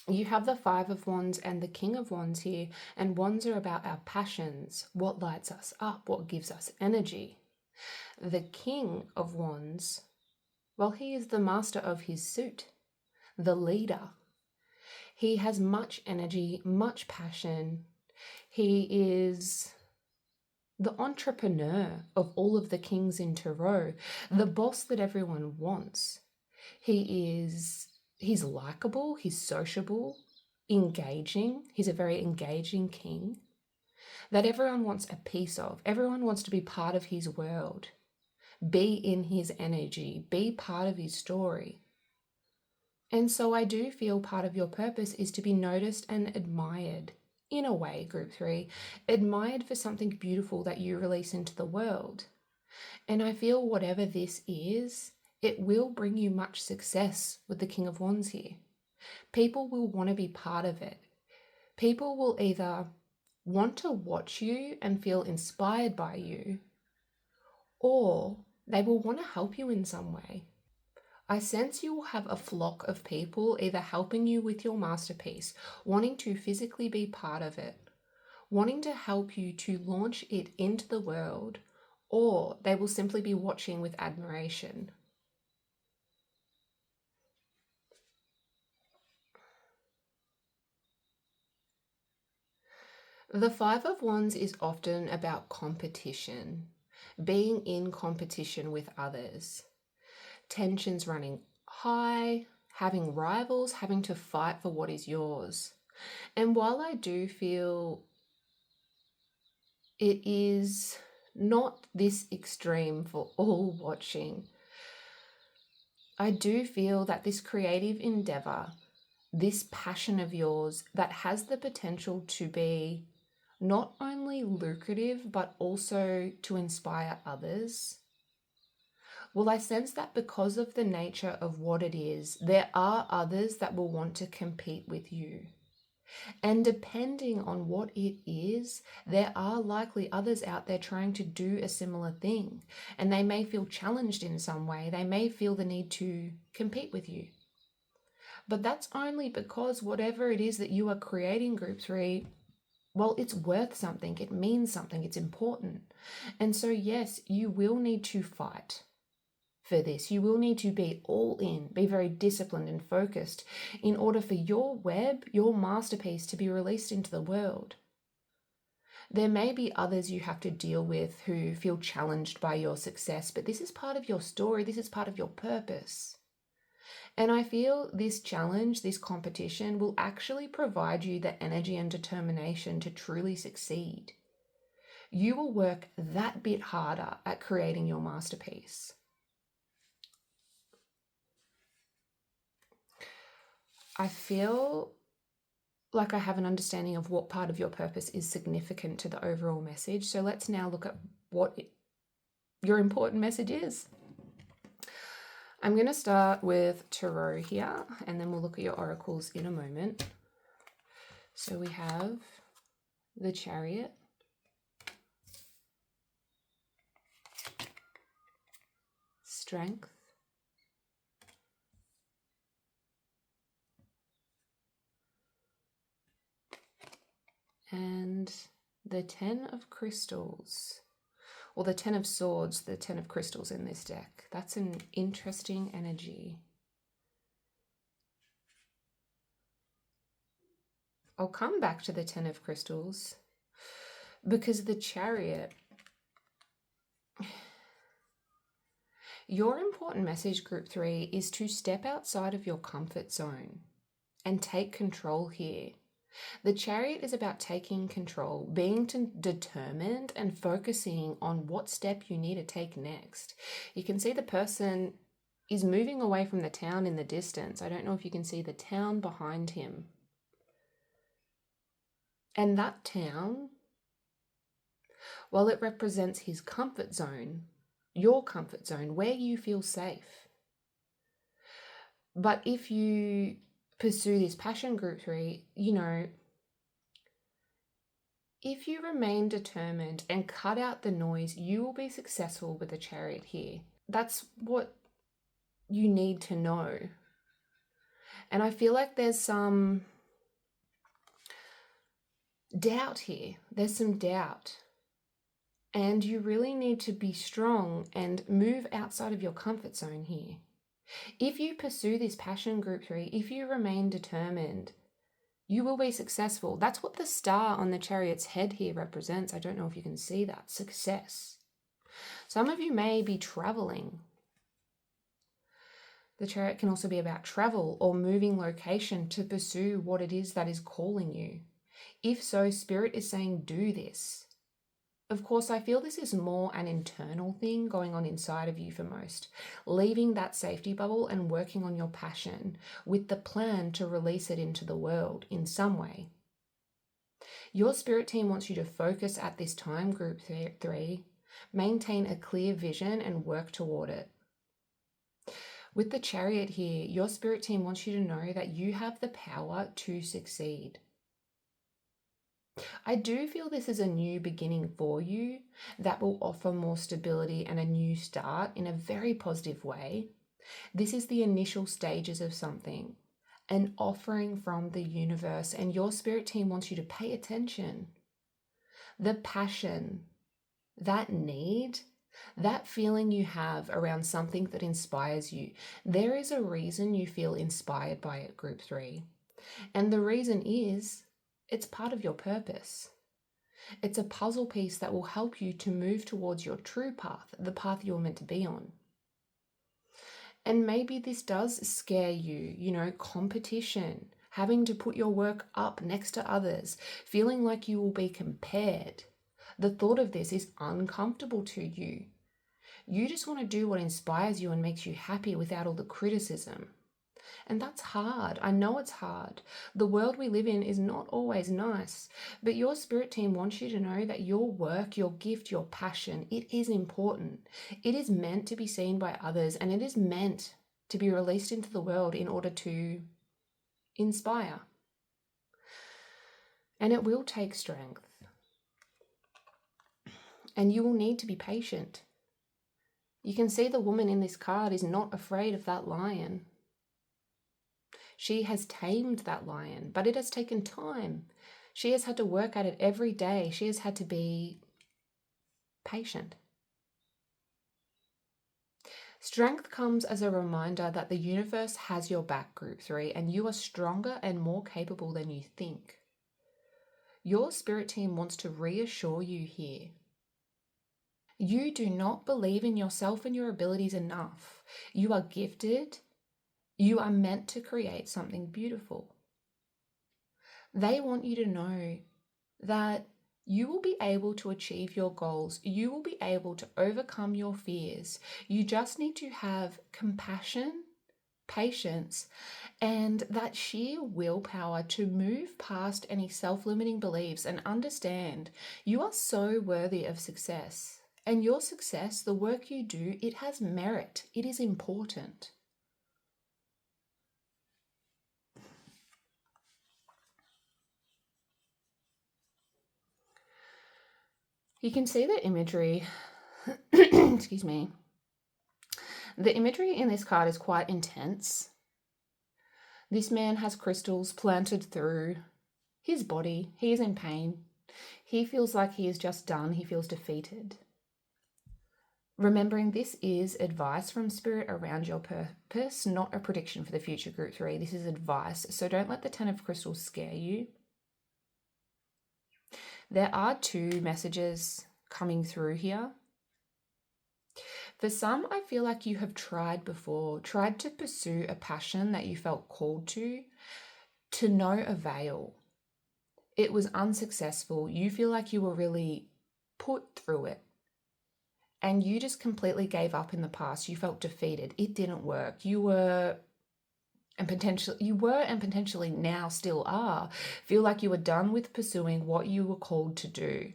You have the Five of Wands and the King of Wands here, and wands are about our passions, what lights us up, what gives us energy. The King of Wands, well, he is the master of his suit, the leader. He has much energy, much passion. He is the entrepreneur of all of the kings in Tarot, the boss that everyone wants. He's likable, he's sociable, engaging. He's a very engaging king that everyone wants a piece of. Everyone wants to be part of his world, be in his energy, be part of his story. And so I do feel part of your purpose is to be noticed and admired, in a way, Group 3, admired for something beautiful that you release into the world. And I feel whatever this is, it will bring you much success with the King of Wands here. People will want to be part of it. People will either want to watch you and feel inspired by you, or they will want to help you in some way. I sense you will have a flock of people either helping you with your masterpiece, wanting to physically be part of it, wanting to help you to launch it into the world, or they will simply be watching with admiration. The Five of Wands is often about competition, being in competition with others. Tensions running high, having rivals, having to fight for what is yours. And while I do feel it is not this extreme for all watching, I do feel that this creative endeavor, this passion of yours that has the potential to be not only lucrative, but also to inspire others. Well, I sense that because of the nature of what it is, there are others that will want to compete with you. And depending on what it is, there are likely others out there trying to do a similar thing. And they may feel challenged in some way. They may feel the need to compete with you. But that's only because whatever it is that you are creating, Group 3, well, it's worth something. It means something. It's important. And so, yes, you will need to fight for this. You will need to be all in, be very disciplined and focused in order for your web, your masterpiece, to be released into the world. There may be others you have to deal with who feel challenged by your success, but this is part of your story. This is part of your purpose. And I feel this challenge, this competition, will actually provide you the energy and determination to truly succeed. You will work that bit harder at creating your masterpiece. I feel like I have an understanding of what part of your purpose is significant to the overall message. So let's now look at what your important message is. I'm going to start with Tarot here, and then we'll look at your oracles in a moment. So we have the Chariot, Strength, and the 10 of Crystals, or the 10 of Swords, the 10 of Crystals in this deck. That's an interesting energy. I'll come back to the 10 of Crystals because the Chariot, your important message, Group 3, is to step outside of your comfort zone and take control here. The Chariot is about taking control, being determined and focusing on what step you need to take next. You can see the person is moving away from the town in the distance. I don't know if you can see the town behind him. And that town, while it represents his comfort zone, your comfort zone, where you feel safe. But if you pursue this passion, Group 3, if you remain determined and cut out the noise, you will be successful with the Chariot here. That's what you need to know. And I feel like there's some doubt here. There's some doubt. And you really need to be strong and move outside of your comfort zone here. If you pursue this passion, Group 3, if you remain determined, you will be successful. That's what the star on the Chariot's head here represents. I don't know if you can see that. Success. Some of you may be traveling. The Chariot can also be about travel or moving location to pursue what it is that is calling you. If so, Spirit is saying do this. Of course, I feel this is more an internal thing going on inside of you for most, leaving that safety bubble and working on your passion with the plan to release it into the world in some way. Your spirit team wants you to focus at this time, Group 3, maintain a clear vision and work toward it. With the Chariot here, your spirit team wants you to know that you have the power to succeed. I do feel this is a new beginning for you that will offer more stability and a new start in a very positive way. This is the initial stages of something, an offering from the universe, and your spirit team wants you to pay attention. The passion, that need, that feeling you have around something that inspires you, there is a reason you feel inspired by it, Group 3. And the reason is, it's part of your purpose. It's a puzzle piece that will help you to move towards your true path, the path you're meant to be on. And maybe this does scare you, competition, having to put your work up next to others, feeling like you will be compared. The thought of this is uncomfortable to you. You just want to do what inspires you and makes you happy without all the criticism. And that's hard. I know it's hard. The world we live in is not always nice, but your spirit team wants you to know that your work, your gift, your passion, it is important. It is meant to be seen by others, and it is meant to be released into the world in order to inspire. And it will take strength. And you will need to be patient. You can see the woman in this card is not afraid of that lion. She has tamed that lion, but it has taken time. She has had to work at it every day. She has had to be patient. Strength comes as a reminder that the universe has your back, Group 3, and you are stronger and more capable than you think. Your spirit team wants to reassure you here. You do not believe in yourself and your abilities enough. You are gifted. You are meant to create something beautiful. They want you to know that you will be able to achieve your goals. You will be able to overcome your fears. You just need to have compassion patience, and that sheer willpower to move past any self-limiting beliefs and understand you are so worthy of success. And your success, the work you do, it has merit. It is important. You can see the imagery, excuse me. The imagery in this card is quite intense. This man has crystals planted through his body. He is in pain. He feels like he is just done. He feels defeated. Remembering this is advice from Spirit around your purpose, not a prediction for the future, Group 3. This is advice, so don't let the 10 of Crystals scare you. There are 2 messages coming through here. For some, I feel like you have tried before, tried to pursue a passion that you felt called to no avail. It was unsuccessful. You feel like you were really put through it. And you just completely gave up in the past. You felt defeated. It didn't work. You were and potentially now still are, feel like you were done with pursuing what you were called to do.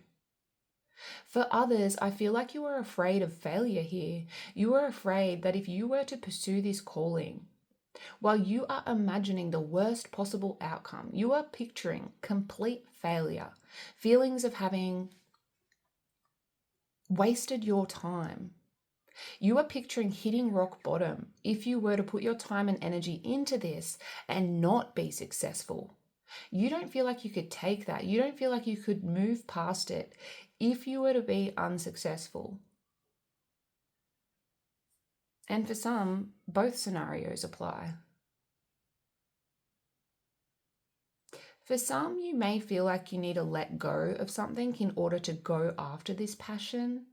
For others, I feel like you are afraid of failure here. You are afraid that if you were to pursue this calling, while you are imagining the worst possible outcome, you are picturing complete failure, feelings of having wasted your time. You are picturing hitting rock bottom if you were to put your time and energy into this and not be successful. You don't feel like you could take that. You don't feel like you could move past it if you were to be unsuccessful. And for some, both scenarios apply. For some, you may feel like you need to let go of something in order to go after this passion.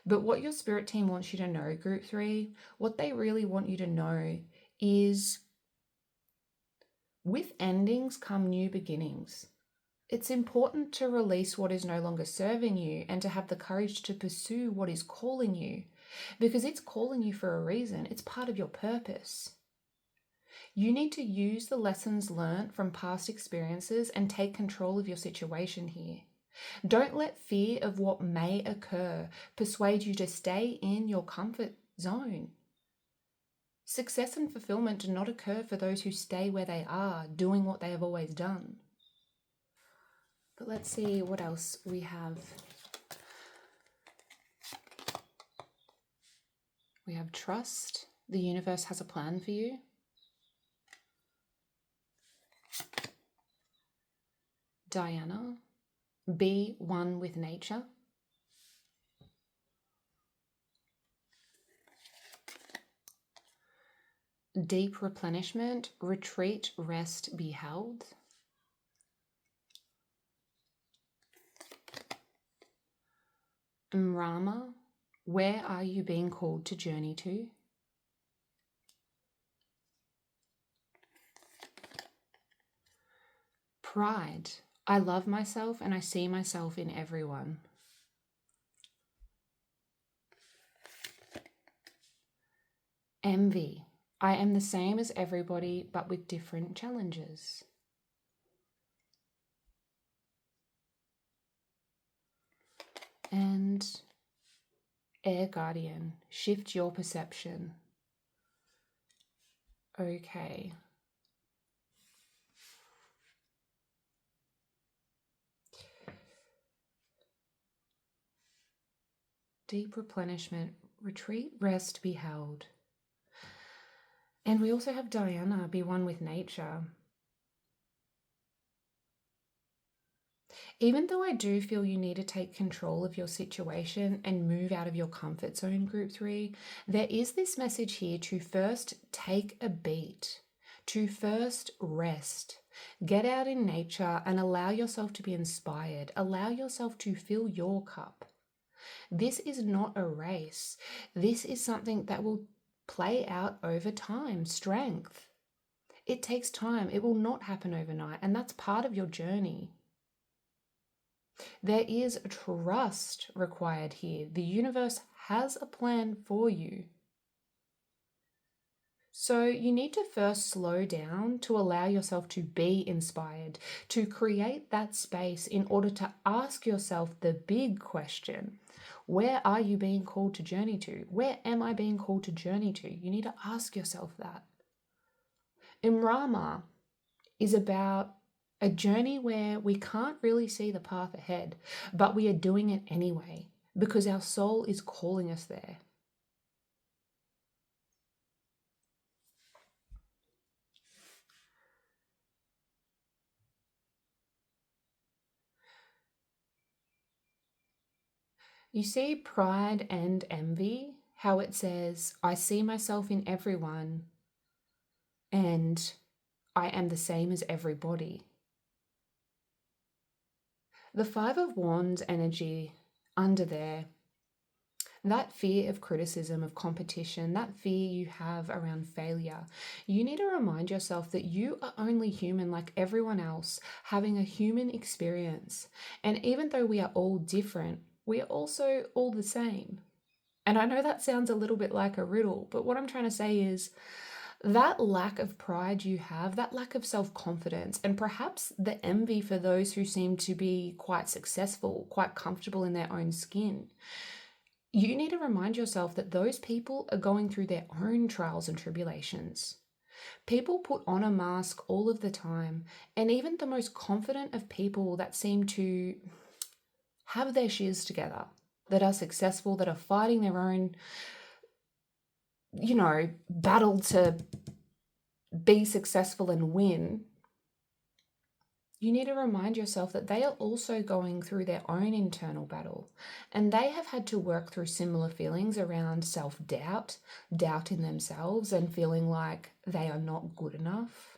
But what your spirit team wants you to know, Group 3, what they really want you to know is with endings come new beginnings. It's important to release what is no longer serving you and to have the courage to pursue what is calling you, because it's calling you for a reason. It's part of your purpose. You need to use the lessons learned from past experiences and take control of your situation here. Don't let fear of what may occur persuade you to stay in your comfort zone. Success and fulfillment do not occur for those who stay where they are, doing what they have always done. But let's see what else we have. We have trust. The universe has a plan for you. Diana. Be one with nature. Deep replenishment, retreat, rest, be held. Rama, where are you being called to journey to? Pride, I love myself and I see myself in everyone. Envy, I am the same as everybody but with different challenges. And Air Guardian, shift your perception. Okay. Deep replenishment, retreat, rest, be held. And we also have Diana, be one with nature. Even though I do feel you need to take control of your situation and move out of your comfort zone, Group 3, there is this message here to first take a beat, to first rest. Get out in nature and allow yourself to be inspired. Allow yourself to fill your cup. This is not a race. This is something that will play out over time. Strength. It takes time. It will not happen overnight, and that's part of your journey. There is trust required here. The universe has a plan for you. So you need to first slow down to allow yourself to be inspired, to create that space in order to ask yourself the big question. Where are you being called to journey to? Where am I being called to journey to? You need to ask yourself that. Imrama is about a journey where we can't really see the path ahead, but we are doing it anyway because our soul is calling us there. You see pride and envy, how it says, I see myself in everyone and I am the same as everybody. The Five of Wands energy under there, that fear of criticism, of competition, that fear you have around failure, you need to remind yourself that you are only human like everyone else, having a human experience. And even though we are all different, we are also all the same. And I know that sounds a little bit like a riddle, but what I'm trying to say is that lack of pride you have, that lack of self-confidence, and perhaps the envy for those who seem to be quite successful, quite comfortable in their own skin. You need to remind yourself that those people are going through their own trials and tribulations. People put on a mask all of the time, and even the most confident of people that seem to have their shiz together, that are successful, that are fighting their own, battle to be successful and win, you need to remind yourself that they are also going through their own internal battle, and they have had to work through similar feelings around self-doubt, doubt in themselves, and feeling like they are not good enough.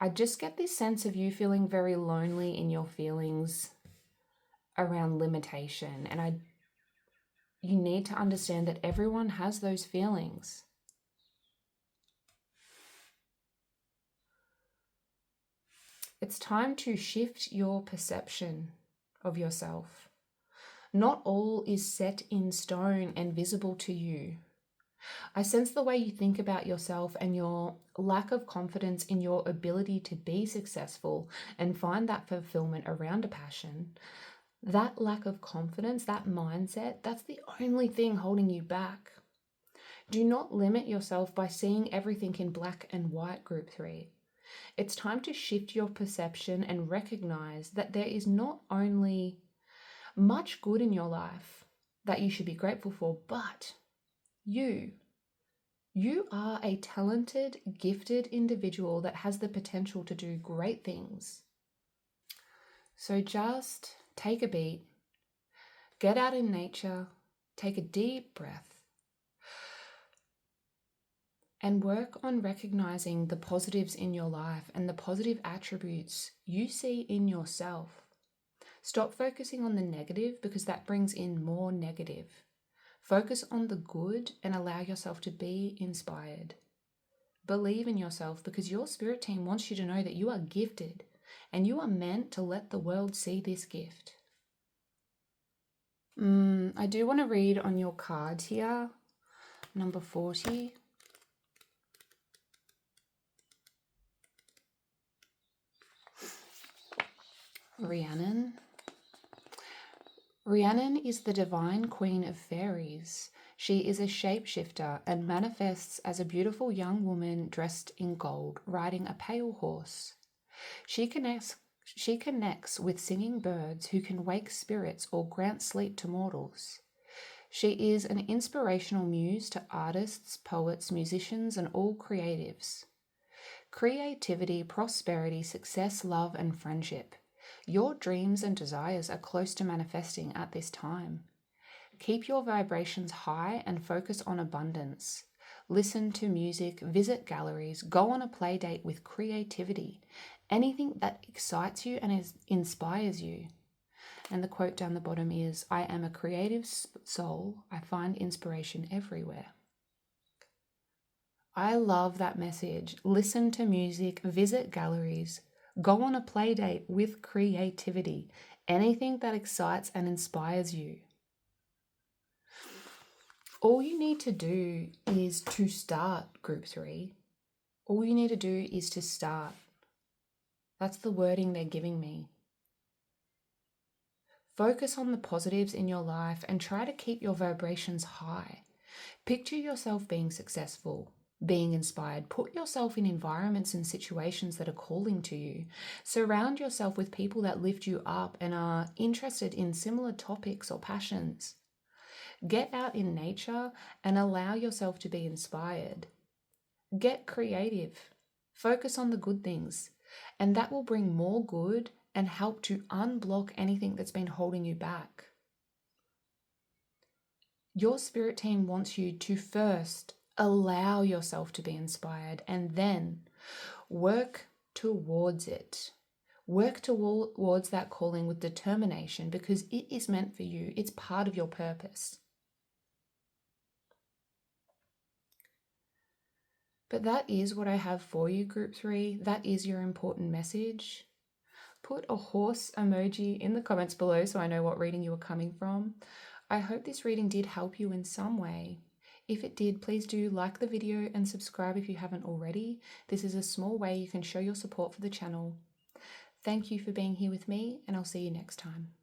I just get this sense of you feeling very lonely in your feelings around limitation, and you need to understand that everyone has those feelings. It's time to shift your perception of yourself. Not all is set in stone and visible to you. I sense the way you think about yourself and your lack of confidence in your ability to be successful and find that fulfillment around a passion. That lack of confidence, that mindset, that's the only thing holding you back. Do not limit yourself by seeing everything in black and white, Group 3. It's time to shift your perception and recognize that there is not only much good in your life that you should be grateful for, but you are a talented, gifted individual that has the potential to do great things. So just take a beat, get out in nature, take a deep breath, and work on recognizing the positives in your life and the positive attributes you see in yourself. Stop focusing on the negative because that brings in more negative. Focus on the good and allow yourself to be inspired. Believe in yourself because your spirit team wants you to know that you are gifted and you are meant to let the world see this gift. I do want to read on your cards here, number 40. Rhiannon. Rhiannon is the divine queen of fairies. She is a shapeshifter and manifests as a beautiful young woman dressed in gold, riding a pale horse. She connects with singing birds who can wake spirits or grant sleep to mortals. She is an inspirational muse to artists, poets, musicians, and all creatives. Creativity, prosperity, success, love, and friendship. Your dreams and desires are close to manifesting at this time. Keep your vibrations high and focus on abundance. Listen to music, visit galleries, go on a play date with creativity. Anything that excites you and inspires you. And the quote down the bottom is, I am a creative soul. I find inspiration everywhere. I love that message. Listen to music, visit galleries, go on a play date with creativity. Anything that excites and inspires you. All you need to do is to start, group 3. All you need to do is to start. That's the wording they're giving me. Focus on the positives in your life and try to keep your vibrations high. Picture yourself being successful, being inspired. Put yourself in environments and situations that are calling to you. Surround yourself with people that lift you up and are interested in similar topics or passions. Get out in nature and allow yourself to be inspired. Get creative. Focus on the good things, and that will bring more good and help to unblock anything that's been holding you back. Your spirit team wants you to first allow yourself to be inspired and then work towards it. Work towards that calling with determination because it is meant for you. It's part of your purpose. But that is what I have for you, group 3. That is your important message. Put a horse emoji in the comments below so I know what reading you are coming from. I hope this reading did help you in some way. If it did, please do like the video and subscribe if you haven't already. This is a small way you can show your support for the channel. Thank you for being here with me, and I'll see you next time.